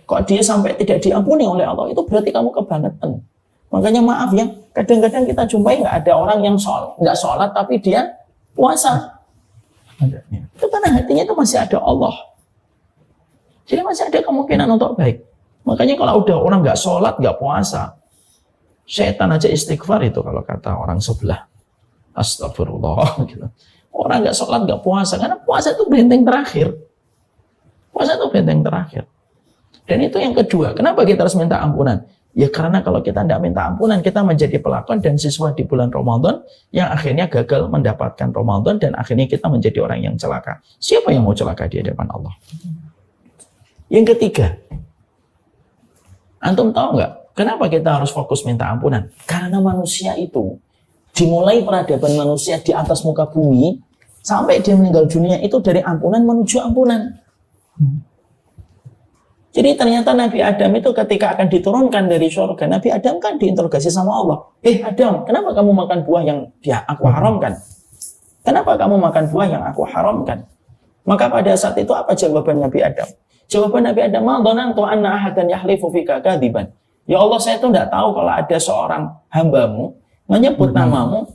Kok dia sampai tidak diampuni oleh Allah? Itu berarti kamu kebangetan. Makanya maaf ya, kadang-kadang kita jumpai nggak ada orang yang nggak sholat tapi dia puasa. Itu karena hatinya itu masih ada Allah. Jadi masih ada kemungkinan untuk baik. Makanya kalau udah orang nggak sholat, nggak puasa, setan aja istighfar itu kalau kata orang sebelah. Astagfirullah. Gitu. Orang nggak sholat, nggak puasa, karena puasa itu benteng terakhir. Puasa itu benteng terakhir. Dan itu yang kedua. Kenapa kita harus minta ampunan? Ya karena kalau kita tidak minta ampunan, kita menjadi pelakon dan siswa di bulan Ramadan yang akhirnya gagal mendapatkan Ramadan dan akhirnya kita menjadi orang yang celaka. Siapa yang mau celaka di hadapan Allah? Yang ketiga, antum tahu nggak kenapa kita harus fokus minta ampunan? Karena manusia itu dimulai peradaban manusia di atas muka bumi sampai dia meninggal dunia itu dari ampunan menuju ampunan. Jadi ternyata Nabi Adam itu ketika akan diturunkan dari surga, Nabi Adam kan diinterogasi sama Allah. Adam, kenapa kamu makan buah yang aku haramkan? Kenapa kamu makan buah yang aku haramkan? Maka pada saat itu apa jawaban Nabi Adam? Jawaban Nabi Adam, ma dhanantu anna ahadan yahlifu fika kadziban. Ya Allah, saya itu tidak tahu kalau ada seorang hambamu menyebut namamu,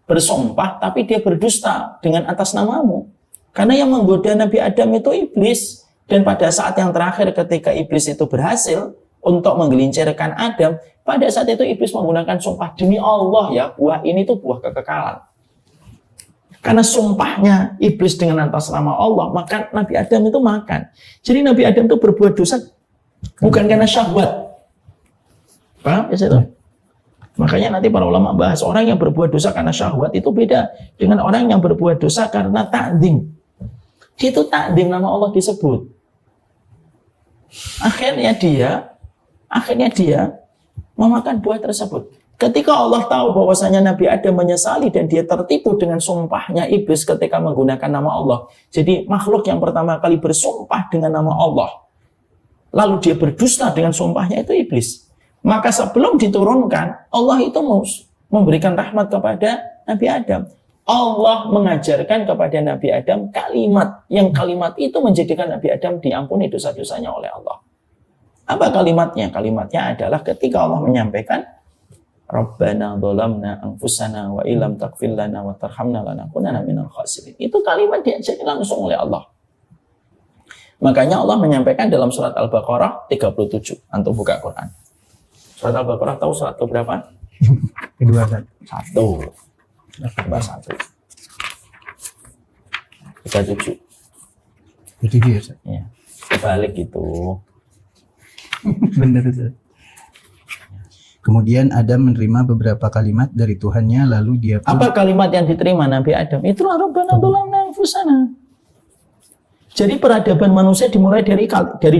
bersumpah, tapi dia berdusta dengan atas namamu. Karena yang menggoda Nabi Adam itu iblis. Dan pada saat yang terakhir ketika iblis itu berhasil untuk menggelincirkan Adam, pada saat itu iblis menggunakan sumpah, demi Allah ya, buah ini tuh buah kekekalan. Karena sumpahnya iblis dengan atas nama Allah, maka Nabi Adam itu makan. Jadi Nabi Adam itu berbuat dosa bukan karena syahwat. Paham ya itu? Makanya nanti para ulama bahas orang yang berbuat dosa karena syahwat itu beda dengan orang yang berbuat dosa karena ta'dzim. Itu ta'dzim, nama Allah disebut. Akhirnya dia memakan buah tersebut. Ketika Allah tahu bahwasanya Nabi Adam menyesali dan dia tertipu dengan sumpahnya iblis ketika menggunakan nama Allah. Jadi makhluk yang pertama kali bersumpah dengan nama Allah, lalu dia berdusta dengan sumpahnya itu iblis. Maka sebelum diturunkan, Allah itu memberikan rahmat kepada Nabi Adam. Allah mengajarkan kepada Nabi Adam kalimat, yang kalimat itu menjadikan Nabi Adam diampuni dosa-dosanya oleh Allah. Apa kalimatnya? Kalimatnya adalah ketika Allah menyampaikan Rabbana dzalamna anfusana wa illam taghfir lana wa tarhamna lanakunanna minal khasirin. Itu kalimat diajari langsung oleh Allah. Makanya Allah menyampaikan dalam surat Al-Baqarah 37. Antum buka Quran. Surat Al-Baqarah tahu surat ke berapa? Kedua, satu. Tambah 1. 37. 37 ya, Ustaz? Ya. Balik gitu. Benar itu. Kemudian Adam menerima beberapa kalimat dari Tuhannya, lalu dia pun... Apa kalimat yang diterima Nabi Adam? Itulah Rabbana dzalamna anfusana. Jadi peradaban manusia dimulai dari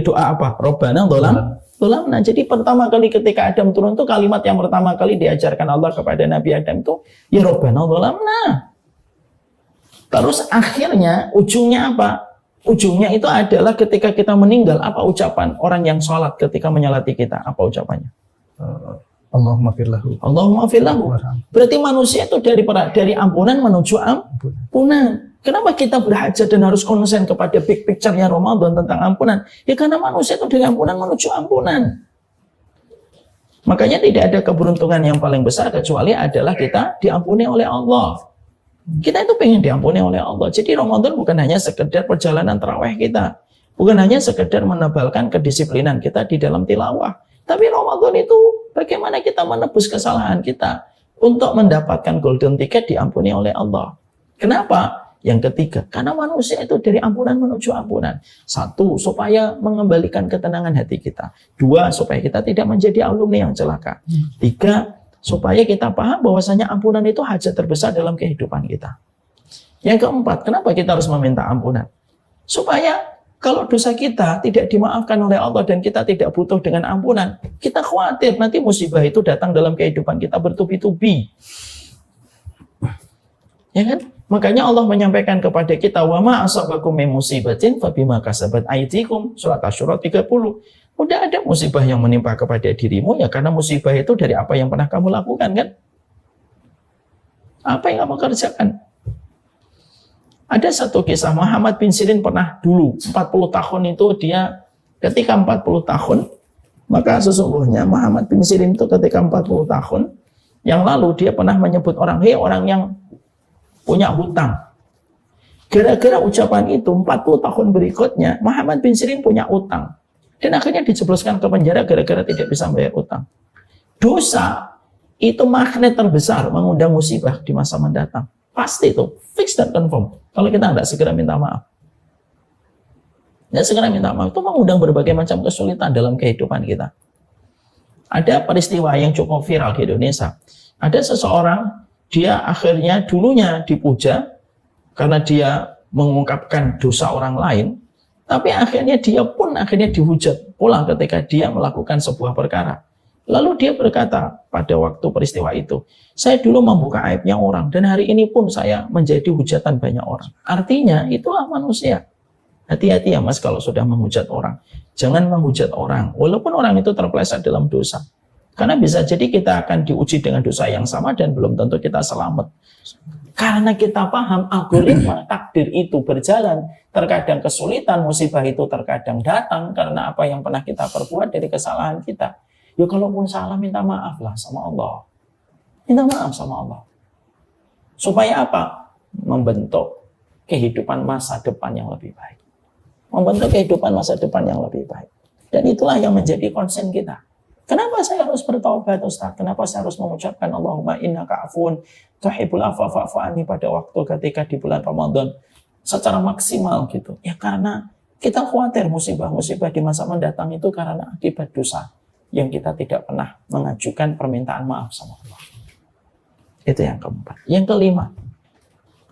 doa apa? Rabbana dzalamna. Jadi pertama kali ketika Adam turun itu kalimat yang pertama kali diajarkan Allah kepada Nabi Adam itu ya Rabbana dzalamna. Terus akhirnya ujungnya apa? Ujungnya itu adalah ketika kita meninggal, apa ucapan orang yang sholat ketika menyolati kita? Apa ucapannya? Allahumma firlahu. Allahumma firlahu. Berarti manusia itu dari ampunan menuju ampunan. Kenapa kita berhajat dan harus konsen kepada big picture-nya Ramadan tentang ampunan? Ya karena manusia itu dari ampunan menuju ampunan. Makanya tidak ada keberuntungan yang paling besar kecuali adalah kita diampuni oleh Allah. Kita itu pengen diampuni oleh Allah. Jadi Ramadan bukan hanya sekedar perjalanan tarawih kita. Bukan hanya sekedar menebalkan kedisiplinan kita di dalam tilawah. Tapi Ramadan itu bagaimana kita menebus kesalahan kita untuk mendapatkan golden ticket diampuni oleh Allah. Kenapa? Yang ketiga, karena manusia itu dari ampunan menuju ampunan. 1, supaya mengembalikan ketenangan hati kita. 2, supaya kita tidak menjadi alumni yang celaka. 3, supaya kita paham bahwasanya ampunan itu hajat terbesar dalam kehidupan kita. Yang keempat, kenapa kita harus meminta ampunan? Supaya Kalau dosa kita tidak dimaafkan oleh Allah dan kita tidak butuh dengan ampunan, kita khawatir nanti musibah itu datang dalam kehidupan kita bertubi-tubi. Ya kan? Makanya Allah menyampaikan kepada kita, wa ma asabakum min musibatin fabima kasabat aydikum, surat Asy-Syura 30. Udah ada musibah yang menimpa kepada dirimu ya karena musibah itu dari apa yang pernah kamu lakukan kan? Apa yang kamu kerjakan? Ada satu kisah, Muhammad bin Sirin pernah dulu 40 tahun itu dia ketika 40 tahun, maka sesungguhnya Muhammad bin Sirin itu ketika 40 tahun yang lalu dia pernah menyebut orang, hei orang yang punya hutang. Gara-gara ucapan itu 40 tahun berikutnya Muhammad bin Sirin punya utang dan akhirnya dijebloskan ke penjara gara-gara tidak bisa membayar utang. Dosa itu magnet terbesar mengundang musibah di masa mendatang. Pasti itu, fix dan confirm. Kalau kita tidak segera minta maaf. Tidak segera minta maaf, itu mengundang berbagai macam kesulitan dalam kehidupan kita. Ada peristiwa yang cukup viral di Indonesia. Ada seseorang, dia akhirnya dulunya dipuja karena dia mengungkapkan dosa orang lain, tapi akhirnya dia pun akhirnya dihujat pulang ketika dia melakukan sebuah perkara. Lalu dia berkata pada waktu peristiwa itu, saya dulu membuka aibnya orang dan hari ini pun saya menjadi hujatan banyak orang. Artinya itulah manusia. Hati-hati ya mas kalau sudah menghujat orang. Jangan menghujat orang walaupun orang itu terpeleset dalam dosa. Karena bisa jadi kita akan diuji dengan dosa yang sama dan belum tentu kita selamat. Karena kita paham algoritma takdir itu berjalan. Terkadang kesulitan, musibah itu terkadang datang karena apa yang pernah kita perbuat dari kesalahan kita. Ya kalaupun salah minta maaf lah sama Allah. Minta maaf sama Allah. Supaya apa? Membentuk kehidupan masa depan yang lebih baik. Membentuk kehidupan masa depan yang lebih baik. Dan itulah yang menjadi concern kita. Kenapa saya harus bertaubat Ustaz? Kenapa saya harus mengucapkan Allahumma innaka afun tuhibbul afwa fa'fu anni pada waktu ketika di bulan Ramadan secara maksimal gitu. Ya karena kita khawatir musibah-musibah di masa mendatang itu karena akibat dosa yang kita tidak pernah mengajukan permintaan maaf sama Allah. Itu yang keempat. Yang kelima,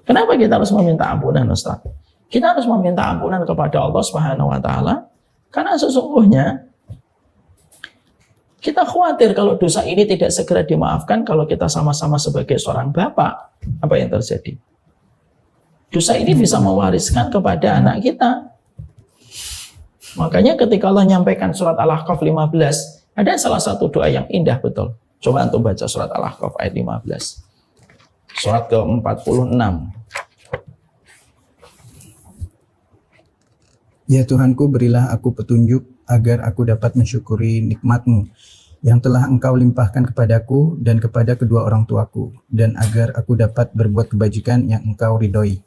kenapa kita harus meminta ampunan Ustaz? Kita harus meminta ampunan kepada Allah Subhanahu wa taala karena sesungguhnya kita khawatir kalau dosa ini tidak segera dimaafkan kalau kita sama-sama sebagai seorang bapak, apa yang terjadi? Dosa ini bisa mewariskan kepada anak kita. Makanya ketika Allah menyampaikan surat Al-Ahqaf 15, ada salah satu doa yang indah betul. Coba antum baca surat Al-Ahqaf ayat 15. Surat ke-46. Ya Tuhanku, berilah aku petunjuk agar aku dapat mensyukuri nikmat-Mu yang telah Engkau limpahkan kepadaku dan kepada kedua orang tuaku, dan agar aku dapat berbuat kebajikan yang Engkau ridhoi.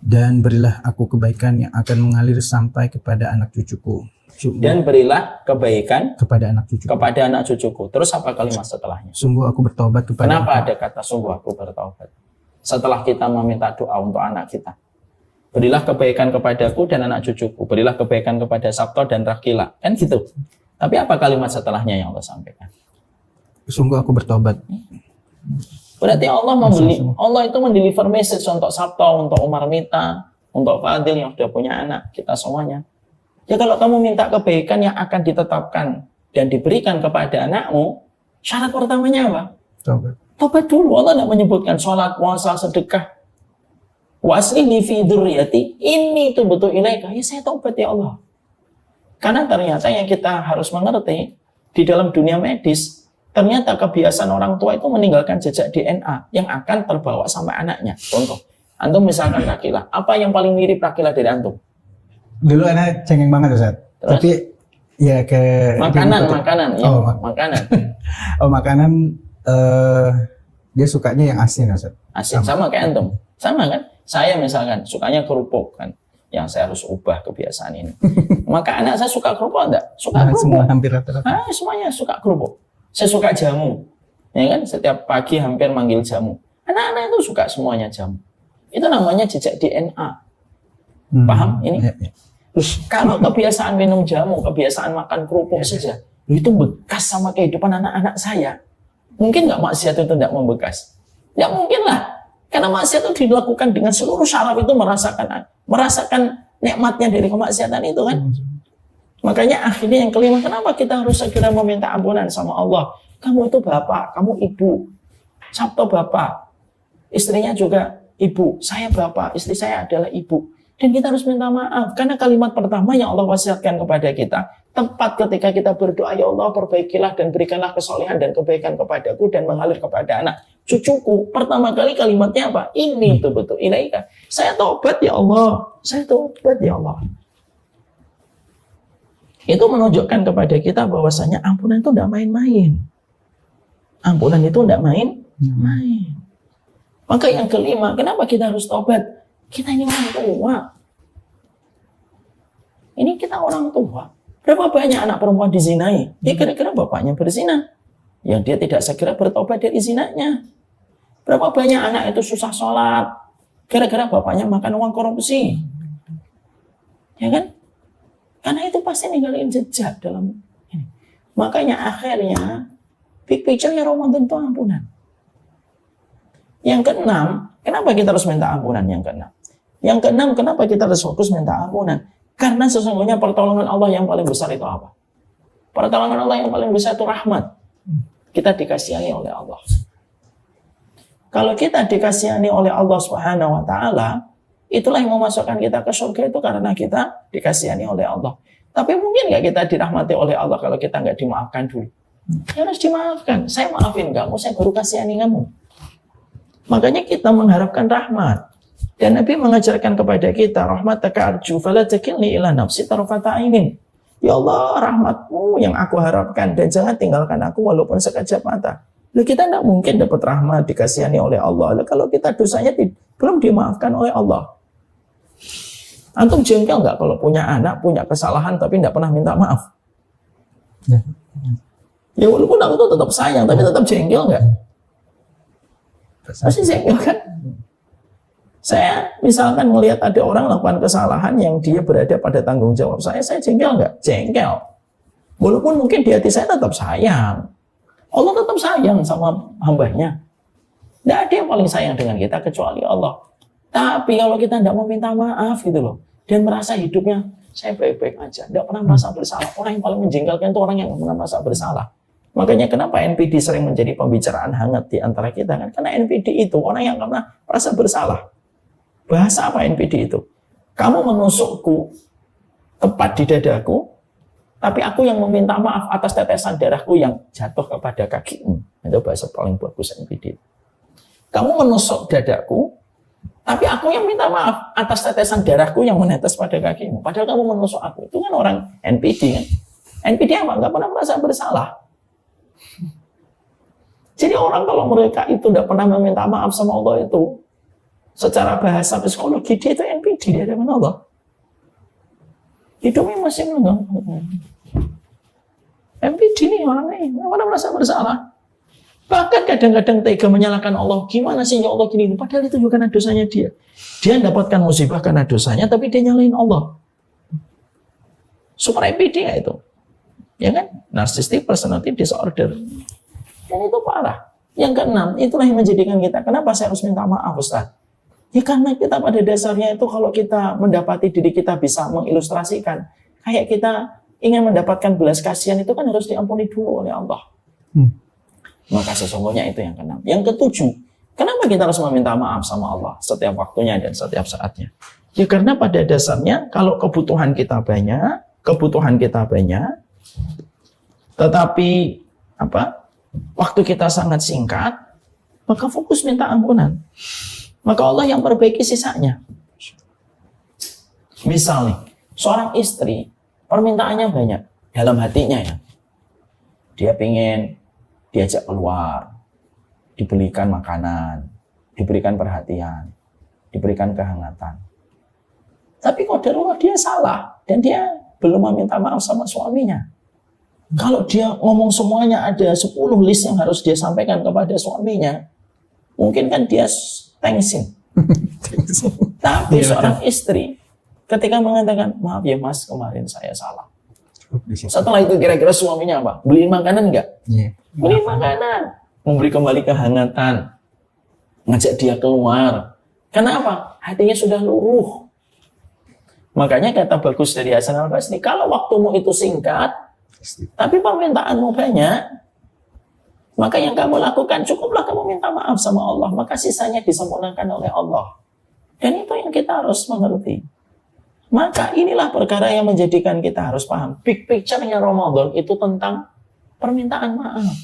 Dan berilah aku kebaikan yang akan mengalir sampai kepada anak cucuku. Dan berilah kebaikan kepada anak cucuku. Kepada anak cucuku. Terus apa kalimat setelahnya? Sungguh aku bertobat kepada Kenapa Engkau. ada kata sungguh aku bertobat? Setelah kita meminta doa untuk anak kita. Berilah kebaikan kepadaku dan anak cucuku. Berilah kebaikan kepada Sabto dan Rakila. Kan gitu. Tapi apa kalimat setelahnya yang Allah sampaikan? Sungguh aku bertobat. Berarti Allah itu mendeliver message untuk Sabto, untuk Umar Mita, untuk Fadil yang sudah punya anak, kita semuanya. Ya kalau kamu minta kebaikan yang akan ditetapkan dan diberikan kepada anakmu, syarat pertamanya apa? Tobat. Tobat dulu. Allah tidak menyebutkan sholat, puasa, sedekah. Waslih fi dzurriyyati ini tubutu ilaika. Ya saya tobat ya Allah. Karena ternyata yang kita harus mengerti di dalam dunia medis, ternyata kebiasaan orang tua itu meninggalkan jejak DNA yang akan terbawa sampai anaknya. Contoh, antum misalkan Rakila, apa yang paling mirip Rakila dari antum? Dulu anak cengeng banget Ustaz. Tapi ya ke makanan. Oh, makanan. Oh, makanan dia sukanya yang asin Ustaz. Asin sama kayak antum. Sama kan? Saya misalkan sukanya kerupuk kan. Yang saya harus ubah kebiasaan ini. Maka anak saya suka kerupuk enggak? Suka kerupuk. Semua hampir rata-rata. Semuanya suka kerupuk. Saya suka jamu. Ya kan? Setiap pagi hampir manggil jamu. Anak-anak itu suka semuanya jamu. Itu namanya jejak DNA. Paham ini? Ya. Terus kalau kebiasaan minum jamu, kebiasaan makan kerupuk saja, itu bekas sama kehidupan anak-anak saya. Mungkin nggak maksiat itu tidak membekas? Ya mungkin lah. Karena maksiat itu dilakukan dengan seluruh syaraf itu merasakan nikmatnya dari kemaksiatan itu kan. Makanya akhirnya yang kelima, kenapa kita harus segera meminta ampunan sama Allah? Kamu itu bapak, kamu ibu. Sabto bapak, istrinya juga ibu. Saya bapak, istri saya adalah ibu. Dan kita harus minta maaf. Karena kalimat pertama yang Allah wasiatkan kepada kita, tepat ketika kita berdoa, ya Allah perbaikilah dan berikanlah kesolehan dan kebaikan kepadaku dan mengalir kepada anak cucuku. Pertama kali kalimatnya apa? Ini betul-betul ilaika. Saya tobat ya Allah. Saya tobat ya Allah. Itu menunjukkan kepada kita bahwasanya ampunan itu tidak main-main. Ampunan itu tidak main-main. Maka yang kelima, kenapa kita harus tobat? Kita ini orang tua. Ini kita orang tua. Berapa banyak anak perempuan dizinai? Ya kira-kira bapaknya berzina. Yang dia tidak segera bertobat dari zinanya. Berapa banyak anak itu susah sholat? Gara-gara bapaknya makan uang korupsi. Ya kan? Karena itu pasti ninggalin jejak dalam ini. Makanya akhirnya big picture-nya Ramadan itu ampunan. Yang keenam, kenapa kita harus minta ampunan yang keenam? Yang keenam, kenapa kita harus fokus minta ampunan? Karena sesungguhnya pertolongan Allah yang paling besar itu apa? Pertolongan Allah yang paling besar itu rahmat. Kita dikasihani oleh Allah. Kalau kita dikasihani oleh Allah Subhanahu wa taala, itulah yang memasukkan kita ke surga itu karena kita dikasihani oleh Allah. Tapi mungkin nggak kita dirahmati oleh Allah kalau kita nggak dimaafkan dulu? Ya harus dimaafkan. Saya maafin kamu, saya baru kasihani kamu. Makanya kita mengharapkan rahmat. Dan Nabi mengajarkan kepada kita, rahmataka arju fala takilni ila nafsi tarfata ainin. Ya Allah, rahmatmu yang aku harapkan dan jangan tinggalkan aku walaupun sekejap mata. Lalu kita tidak mungkin dapat rahmat dikasihani oleh Allah. Lalu kalau kita dosanya belum dimaafkan oleh Allah. Antum jengkel nggak kalau punya anak, punya kesalahan tapi tidak pernah minta maaf? Ya walaupun aku tuh tetap sayang, tapi tetap jengkel nggak? Pasti jengkel kan? Saya misalkan melihat ada orang melakukan kesalahan yang dia berada pada tanggung jawab saya jengkel nggak? Jengkel. Walaupun mungkin di hati saya tetap sayang. Allah tetap sayang sama hambanya. Tidak ada yang paling sayang dengan kita kecuali Allah. Tapi kalau kita tidak meminta maaf gitu loh, dan merasa hidupnya saya baik-baik aja, tidak pernah merasa bersalah. Orang yang paling menjengkelkan itu orang yang tidak pernah merasa bersalah. Makanya kenapa NPD sering menjadi pembicaraan hangat di antara kita kan? Karena NPD itu orang yang tidak pernah merasa bersalah. Bahasa apa NPD itu? Kamu menusukku tepat di dadaku, tapi aku yang meminta maaf atas tetesan darahku yang jatuh kepada kakimu. Itu bahasa paling bagus NPD. Kamu menusuk dadaku, tapi aku yang minta maaf atas tetesan darahku yang menetes pada kakimu. Padahal kamu menusuk aku. Itu kan orang NPD kan? NPD apa? Nggak pernah merasa bersalah. Jadi orang kalau mereka itu tidak pernah meminta maaf sama Allah itu, secara bahasa psikologi dia itu NPD di hadapan Allah. Hidupnya masih melenggang. NPD nih orangnya, nggak pernah merasa bersalah. Bahkan kadang-kadang tega menyalahkan Allah. Gimana sih ya Allah gini? Padahal itu juga karena dosanya dia. Dia mendapatkan musibah karena dosanya, tapi dia nyalahin Allah. Super NPD ya itu. Ya kan? Narcissistic personality disorder. Dan itu parah. Yang keenam, itulah yang menjadikan kita. Kenapa saya harus minta maaf, Ustaz? Ya karena kita pada dasarnya itu kalau kita mendapati diri kita bisa mengilustrasikan. Kayak kita ingin mendapatkan belas kasihan itu kan harus diampuni dulu oleh Allah. Maka sesungguhnya itu yang keenam. Yang ketujuh, kenapa kita harus meminta maaf sama Allah setiap waktunya dan setiap saatnya? Ya karena pada dasarnya kalau kebutuhan kita banyak, tetapi waktu kita sangat singkat, maka fokus minta ampunan. Maka Allah yang perbaiki sisanya. Misal nih, seorang istri permintaannya banyak dalam hatinya ya. Dia pengen diajak keluar, dibelikan makanan, diberikan perhatian, diberikan kehangatan. Tapi qadarullah dia salah dan dia belum meminta maaf sama suaminya. Kalau dia ngomong semuanya ada 10 list yang harus dia sampaikan kepada suaminya, mungkin kan dia tensin. Tapi seorang istri ketika mengatakan, maaf ya mas, kemarin saya salah. Setelah itu kira-kira suaminya apa? Beliin makanan enggak? Beliin makanan. Memberi kembali kehangatan. Ngajak dia keluar. Kenapa? Hatinya sudah luruh. Makanya kata bagus dari Hasan Al-Basri, kalau waktumu itu singkat, tapi permintaanmu banyak, maka yang kamu lakukan cukuplah kamu minta maaf sama Allah, maka sisanya disempurnakan oleh Allah. Dan itu yang kita harus mengerti. Maka inilah perkara yang menjadikan kita harus paham. Big picture-nya Ramadan itu tentang permintaan maaf.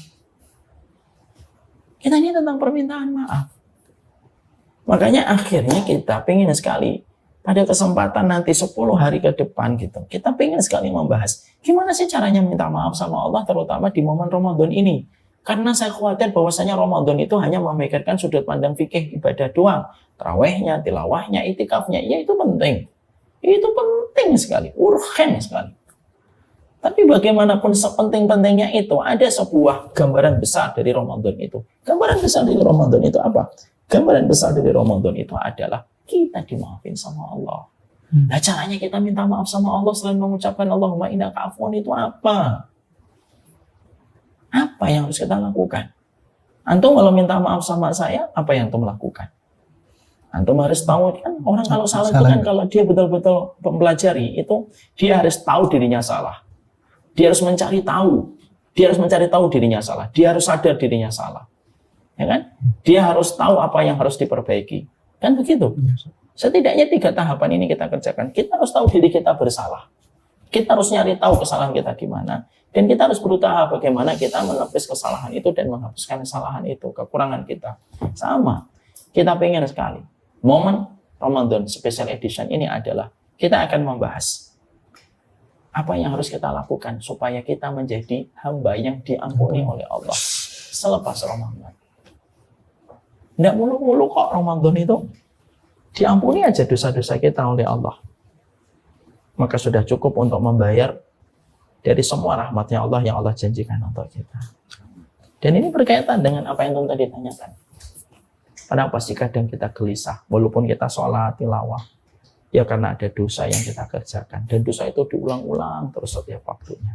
Kita ini tentang permintaan maaf. Makanya akhirnya kita pengen sekali pada kesempatan nanti 10 hari ke depan gitu, kita pengen sekali membahas gimana sih caranya minta maaf sama Allah, terutama di momen Ramadan ini. Karena saya khawatir bahwasanya Ramadan itu hanya memikirkan sudut pandang fikih ibadah doang. Tarawihnya, tilawahnya, itikafnya, ya itu penting. Itu penting sekali, urgen sekali. Tapi bagaimanapun sepenting-pentingnya itu, ada sebuah gambaran besar dari Ramadan itu. Gambaran besar dari Ramadan itu apa? Gambaran besar dari Ramadan itu adalah kita dimaafin sama Allah. Nah, caranya kita minta maaf sama Allah selain mengucapkan Allahumma innaka afuwun itu apa? Apa yang harus kita lakukan? Antum kalau minta maaf sama saya, apa yang antum lakukan? Antum harus tahu kan, orang kalau salah itu kan kalau dia betul-betul mempelajari itu, dia harus tahu dirinya salah. Dia harus mencari tahu. Dia harus mencari tahu dirinya salah. Dia harus sadar dirinya salah. Ya kan? Dia harus tahu apa yang harus diperbaiki. Kan begitu? Setidaknya 3 tahapan ini kita kerjakan. Kita harus tahu diri kita bersalah. Kita harus nyari tahu kesalahan kita di mana. Dan kita harus berusaha bagaimana kita menepis kesalahan itu dan menghapuskan kesalahan itu, kekurangan kita. Sama. Kita pengen sekali. Momen Ramadan Special Edition ini adalah kita akan membahas apa yang harus kita lakukan supaya kita menjadi hamba yang diampuni oleh Allah selepas Ramadan. Tidak mulu-mulu kok Ramadan itu. Diampuni aja dosa-dosa kita oleh Allah. Maka sudah cukup untuk membayar dari semua rahmatnya Allah yang Allah janjikan untuk kita. Dan ini berkaitan dengan apa yang tadi tanyakan. Kenapa sih kadang kita gelisah, walaupun kita sholat, tilawah, ya karena ada dosa yang kita kerjakan. Dan dosa itu diulang-ulang terus setiap waktunya.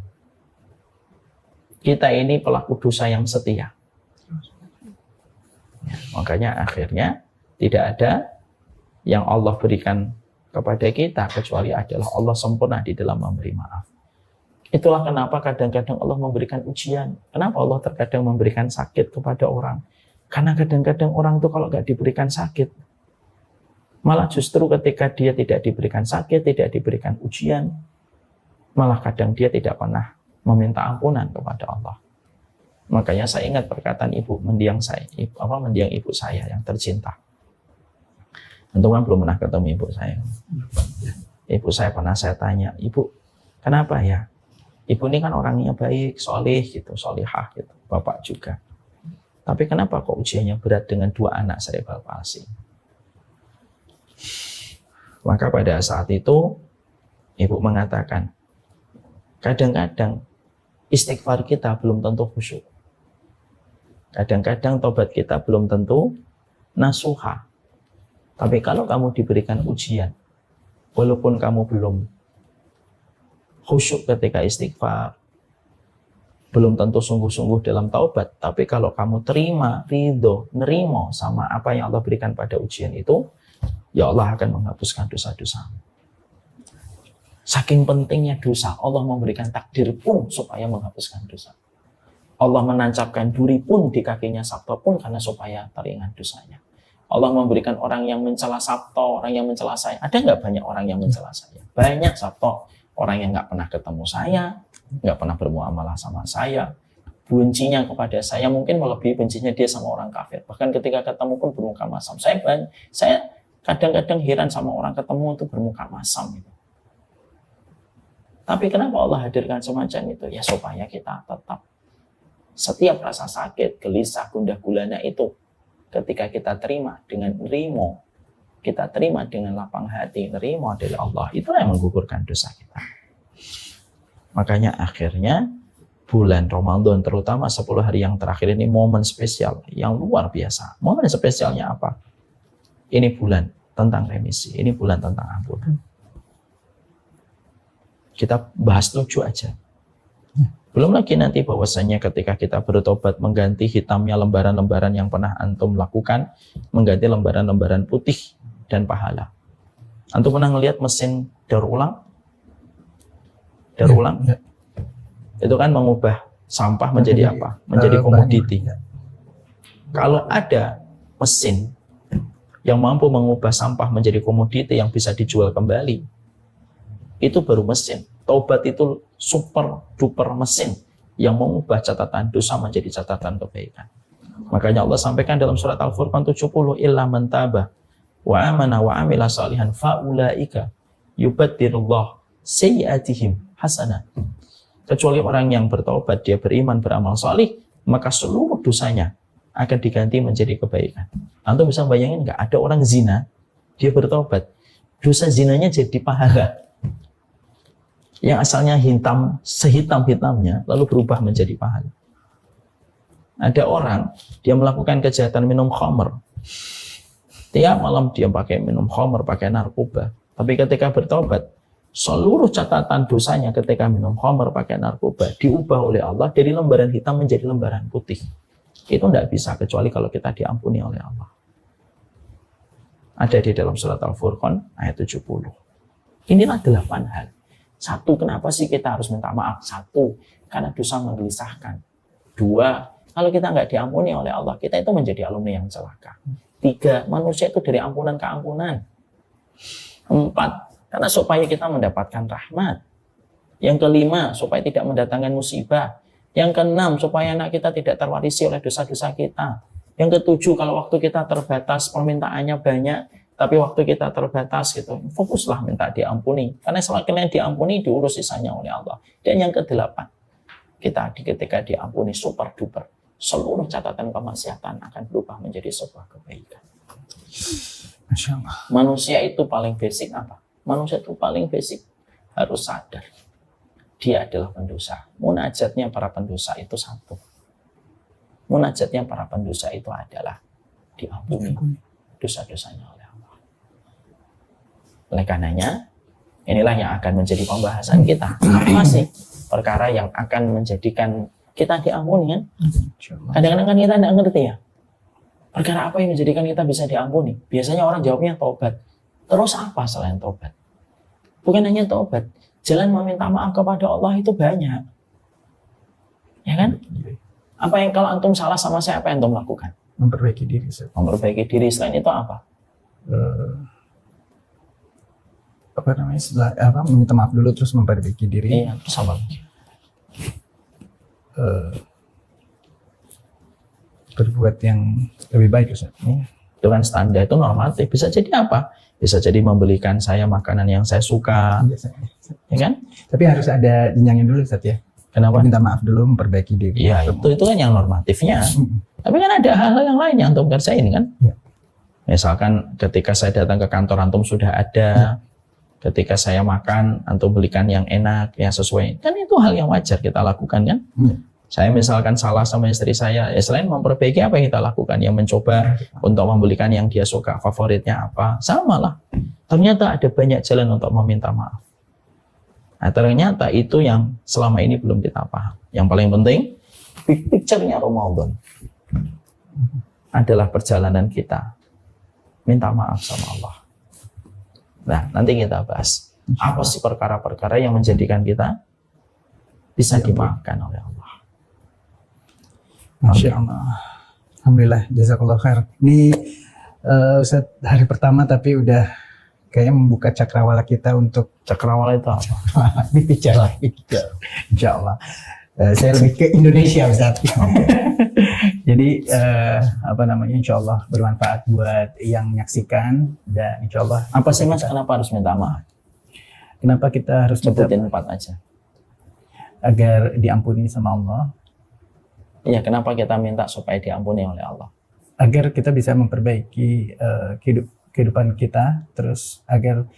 Kita ini pelaku dosa yang setia. Ya, makanya akhirnya tidak ada yang Allah berikan kepada kita kecuali adalah Allah sempurna di dalam memberi maaf. Itulah kenapa kadang-kadang Allah memberikan ujian. Kenapa Allah terkadang memberikan sakit kepada orang? Karena kadang-kadang orang itu kalau nggak diberikan sakit, malah justru ketika dia tidak diberikan sakit, tidak diberikan ujian, malah kadang dia tidak pernah meminta ampunan kepada Allah. Makanya saya ingat perkataan ibu mendiang ibu saya yang tercinta. Tentu kan belum pernah ketemu ibu saya. Ibu saya pernah saya tanya, ibu, kenapa ya? Ibu ini kan orangnya baik, soleh gitu, solihah gitu, bapak juga. Tapi kenapa kok ujiannya berat dengan 2 anak cerebral palsy? Maka pada saat itu, ibu mengatakan, kadang-kadang istighfar kita belum tentu khusyuk. Kadang-kadang tobat kita belum tentu nasuha. Tapi kalau kamu diberikan ujian, walaupun kamu belum khusyuk ketika istighfar, belum tentu sungguh-sungguh dalam taubat, tapi kalau kamu terima, ridho, nerimo sama apa yang Allah berikan pada ujian itu, ya Allah akan menghapuskan dosa-dosa. Saking pentingnya dosa, Allah memberikan takdir pun supaya menghapuskan dosa. Allah menancapkan duri pun di kakinya Sabto pun karena supaya teringat dosanya. Allah memberikan orang yang mencela Sabto, orang yang mencela saya. Ada nggak banyak orang yang mencela saya? Banyak Sabto, orang yang nggak pernah ketemu saya, nggak pernah bermuamalah sama saya, bencinya kepada saya mungkin melebihi bencinya dia sama orang kafir. Bahkan ketika ketemu pun bermuka masam. Saya kadang-kadang heran sama orang ketemu itu bermuka masam gitu. Tapi kenapa Allah hadirkan semacam itu? Ya supaya kita tetap setiap rasa sakit, gelisah, gundah gulana itu ketika kita terima dengan rimo, kita terima dengan lapang hati, nerimo dari Allah, itulah yang menggugurkan dosa kita. Makanya akhirnya bulan Ramadan, terutama 10 hari yang terakhir ini momen spesial yang luar biasa. Momen spesialnya apa? Ini bulan tentang remisi, ini bulan tentang ampunan. Kita bahas 7 aja. Belum lagi nanti bahwasanya ketika kita bertobat mengganti hitamnya lembaran-lembaran yang pernah antum lakukan, mengganti lembaran-lembaran putih dan pahala. Antum pernah ngelihat mesin daur ulang? Daur ulang? Ya. Itu kan mengubah sampah menjadi apa? Menjadi komoditi. Ya. Kalau ada mesin yang mampu mengubah sampah menjadi komoditi yang bisa dijual kembali, itu baru mesin. Taubat itu super duper mesin yang mengubah catatan dosa menjadi catatan kebaikan. Makanya Allah sampaikan dalam surat Al-Furqan 70, illa man taba wa amana wa amila salihan faulaika yubaddilullah sayyi'atihim hasanat. Kecuali orang yang bertobat, dia beriman, beramal salih, maka seluruh dosanya akan diganti menjadi kebaikan. Antum bisa bayangin nggak, ada orang zina, dia bertobat, dosa zinanya jadi pahala. Yang asalnya hitam, sehitam-hitamnya, lalu berubah menjadi pahala. Ada orang, dia melakukan kejahatan minum khamr. Tiap malam dia pakai minum khamr, pakai narkoba. Tapi ketika bertobat, seluruh catatan dosanya ketika minum khamr, pakai narkoba, diubah oleh Allah dari lembaran hitam menjadi lembaran putih. Itu tidak bisa kecuali kalau kita diampuni oleh Allah. Ada di dalam surat Al-Furqan ayat 70. Inilah 8 hal. 1, kenapa sih kita harus minta maaf? 1, karena dosa menggelisahkan. 2, kalau kita nggak diampuni oleh Allah, kita itu menjadi alumni yang celaka. 3, manusia itu dari ampunan ke ampunan. 4, karena supaya kita mendapatkan rahmat. Yang kelima, supaya tidak mendatangkan musibah. Yang keenam, supaya anak kita tidak terwarisi oleh dosa-dosa kita. Yang ketujuh, kalau waktu kita terbatas, permintaannya banyak, tapi waktu kita terbatas gitu, fokuslah minta diampuni. Karena semakin yang diampuni, diurus sisanya oleh Allah. Dan yang kedelapan, kita ketika diampuni super duper, seluruh catatan kemaksiatan akan berubah menjadi sebuah kebaikan. Masya Allah. Manusia itu paling basic apa? Manusia itu paling basic harus sadar dia adalah pendosa. Munajatnya para pendosa itu 1. Munajatnya para pendosa itu adalah diampuni dosa-dosanya oleh Allah. Oleh karenanya, inilah yang akan menjadi pembahasan kita. Apa sih perkara yang akan menjadikan kita diampuni kan? Kadang-kadang kan kita tidak ngerti ya. Perkara apa yang menjadikan kita bisa diampuni? Biasanya orang jawabnya taubat. Terus apa selain taubat? Bukan hanya taubat. Jalan meminta maaf kepada Allah itu banyak. Ya kan? Apa yang kalau antum salah sama saya, apa yang antum lakukan? Memperbaiki diri. Memperbaiki diri. Selain itu apa? Apa namanya? Setelah meminta maaf dulu terus memperbaiki diri. Iya, terus apa? Berbuat yang lebih baik, Ustaz. Itu kan standar, itu normatif. Bisa jadi apa? Bisa jadi membelikan saya makanan yang saya suka. Ya kan? Tapi harus ada jenjangnya dulu, Ustaz ya. Kenapa? Minta maaf dulu, memperbaiki diri. Iya, itu kan yang normatifnya. Tapi kan ada hal-hal yang lain yang antum kerjain kan? Ya. Misalkan ketika saya datang ke kantor antum sudah ada. Ketika saya makan, antum belikan yang enak, yang sesuai. Kan itu hal yang wajar kita lakukan kan? Saya misalkan salah sama istri saya, ya selain memperbaiki apa yang kita lakukan, yang mencoba untuk membelikan yang dia suka, favoritnya apa, sama lah. Ternyata ada banyak jalan untuk meminta maaf. Nah, ternyata itu yang selama ini belum kita paham. Yang paling penting, big picture-nya Ramadan adalah perjalanan kita minta maaf sama Allah. Nah, nanti kita bahas apa sih perkara-perkara yang menjadikan kita bisa dimaafkan oleh Allah. Masya Allah. Alhamdulillah, jazakallah khair. Ini Ustaz, hari pertama tapi udah kayaknya membuka cakrawala kita untuk cakrawala itu apa? Bicara. Insya Allah. Saya lebih ke Indonesia, Ustaz. Jadi apa namanya? Insya Allah bermanfaat buat yang menyaksikan dan Insya Allah. Apa sih Mas? Kenapa harus minta maaf? Kenapa kita harus sebutin 4 aja? Agar diampuni sama Allah. Iya, kenapa kita minta supaya diampuni oleh Allah? Agar kita bisa memperbaiki kehidupan kita, terus agar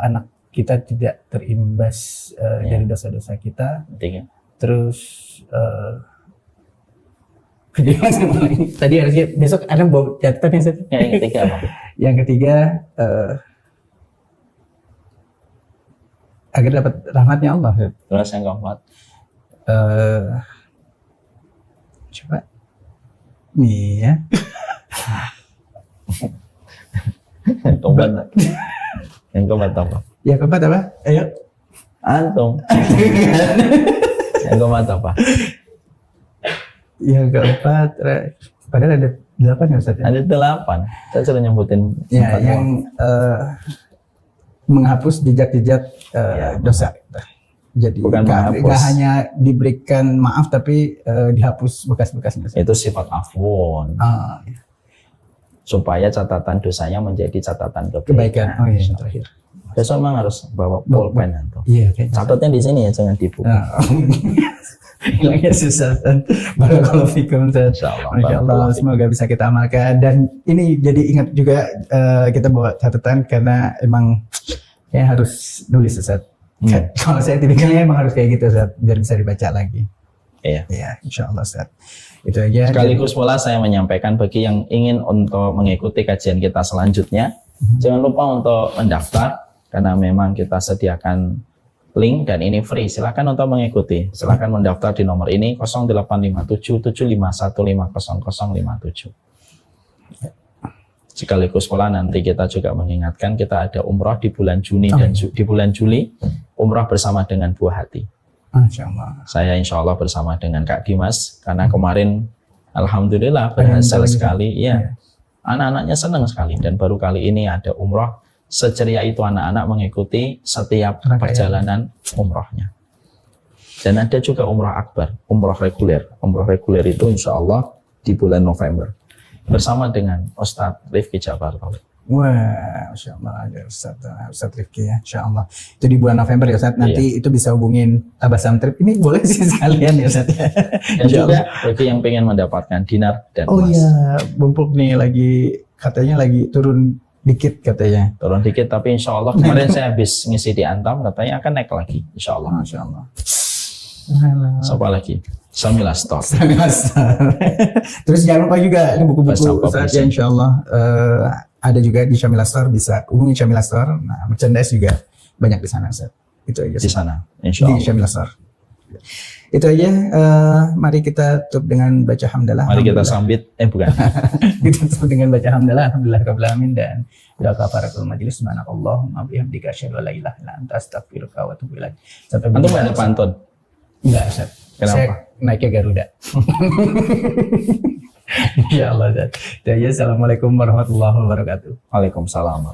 anak kita tidak terimbas dari dosa-dosa kita. Ketiga. Terus tadi harusnya besok ada bawa catatan yang saya. Yang ketiga apa? Yang ketiga agar dapat rahmatnya Allah. Terus yang keempat. Coba nih ya. Tobat. Yang keempat apa? Yang keempat apa? Ayo. Antum. Yang keempat apa? Yang keempat, padahal ada 8 ya Ustaz? Ada 8. Saya sudah nyebutin. Ya, yang menghapus jejak-jejak dosa. Jadi Bukan menghapus. nggak hanya diberikan maaf tapi dihapus bekas-bekasnya. Itu sifat afwon. Ya. Supaya catatan dosanya menjadi catatan Kebaikan. Oh iya, yang terakhir. Besok memang harus bawa pulpen antum. Iya, kayaknya. Catatnya di sini ya, jangan di buku. Hilangnya susah. Barakallahu fikum. Insyaallah. Masya Allah, semoga bisa kita amalkan. Dan ini jadi ingat juga kita bawa catatan karena emang ya harus nulis Ustaz. Kalau saya tipikalnya emang harus kayak gitu Ustaz, biar bisa dibaca lagi. Iya. Ya, insya Allah Ustaz. Itu aja. Sekaligus pula saya menyampaikan bagi yang ingin untuk mengikuti kajian kita selanjutnya, jangan lupa untuk mendaftar karena memang kita sediakan link dan ini free. Silakan untuk mengikuti. Silakan mendaftar di nomor ini 085775150057. Sekaligus pula nanti kita juga mengingatkan kita ada umroh di bulan Juni dan di bulan Juli, umroh bersama dengan Buah Hati. Masya Allah. Saya insya Allah bersama dengan Kak Dimas karena kemarin alhamdulillah berhasil sekali. Ya, anak-anaknya senang sekali dan baru kali ini ada umroh seceria itu anak-anak mengikuti setiap perjalanan umrohnya. Dan ada juga umroh akbar, umroh reguler. Umroh reguler itu insya Allah di bulan November bersama dengan Ustadz Rifki Jabar. Wah, Masya Allah ada Ustadz Rifki ya, Insya Allah. Itu di bulan November ya Ustadz, nanti itu bisa hubungin Tabasam Trip. Ini boleh sih sekalian ya Ustadz ya. Dan juga bagi yang pengen mendapatkan dinar dan emas. Oh iya, Bumpuk nih katanya lagi turun dikit katanya. Turun dikit, tapi insya Allah kemarin saya habis ngisi di Antam, katanya akan naik lagi, insya Allah. Masya Allah. Siapa lagi? Samila Store. Terus jangan lupa juga ini buku-buku Ustadz ya, insya Allah ada juga di Syamila Store, bisa hubungi Syamila Store. Nah, merchandise juga banyak di sana Ustadz. Itu aja. Di sana, insya Allah. Di Syamila Store. Itu aja. Mari kita tutup dengan baca hamdalah. Mari kita sambit. Bukan. Kita tutup dengan baca hamdalah. Alhamdulillah rabbil alamin dan doa kafaratul majelis. Subhanakallahumma bihamdika asyhadu an la ilaha illa anta astaghfiruka wa atubu ilaik. Antum ada pantun? Enggak, Ustaz. Kenapa? Saya naiknya Garuda. Ya Allah, Ustaz. Itu aja. Assalamualaikum warahmatullahi wabarakatuh. Waalaikumsalam.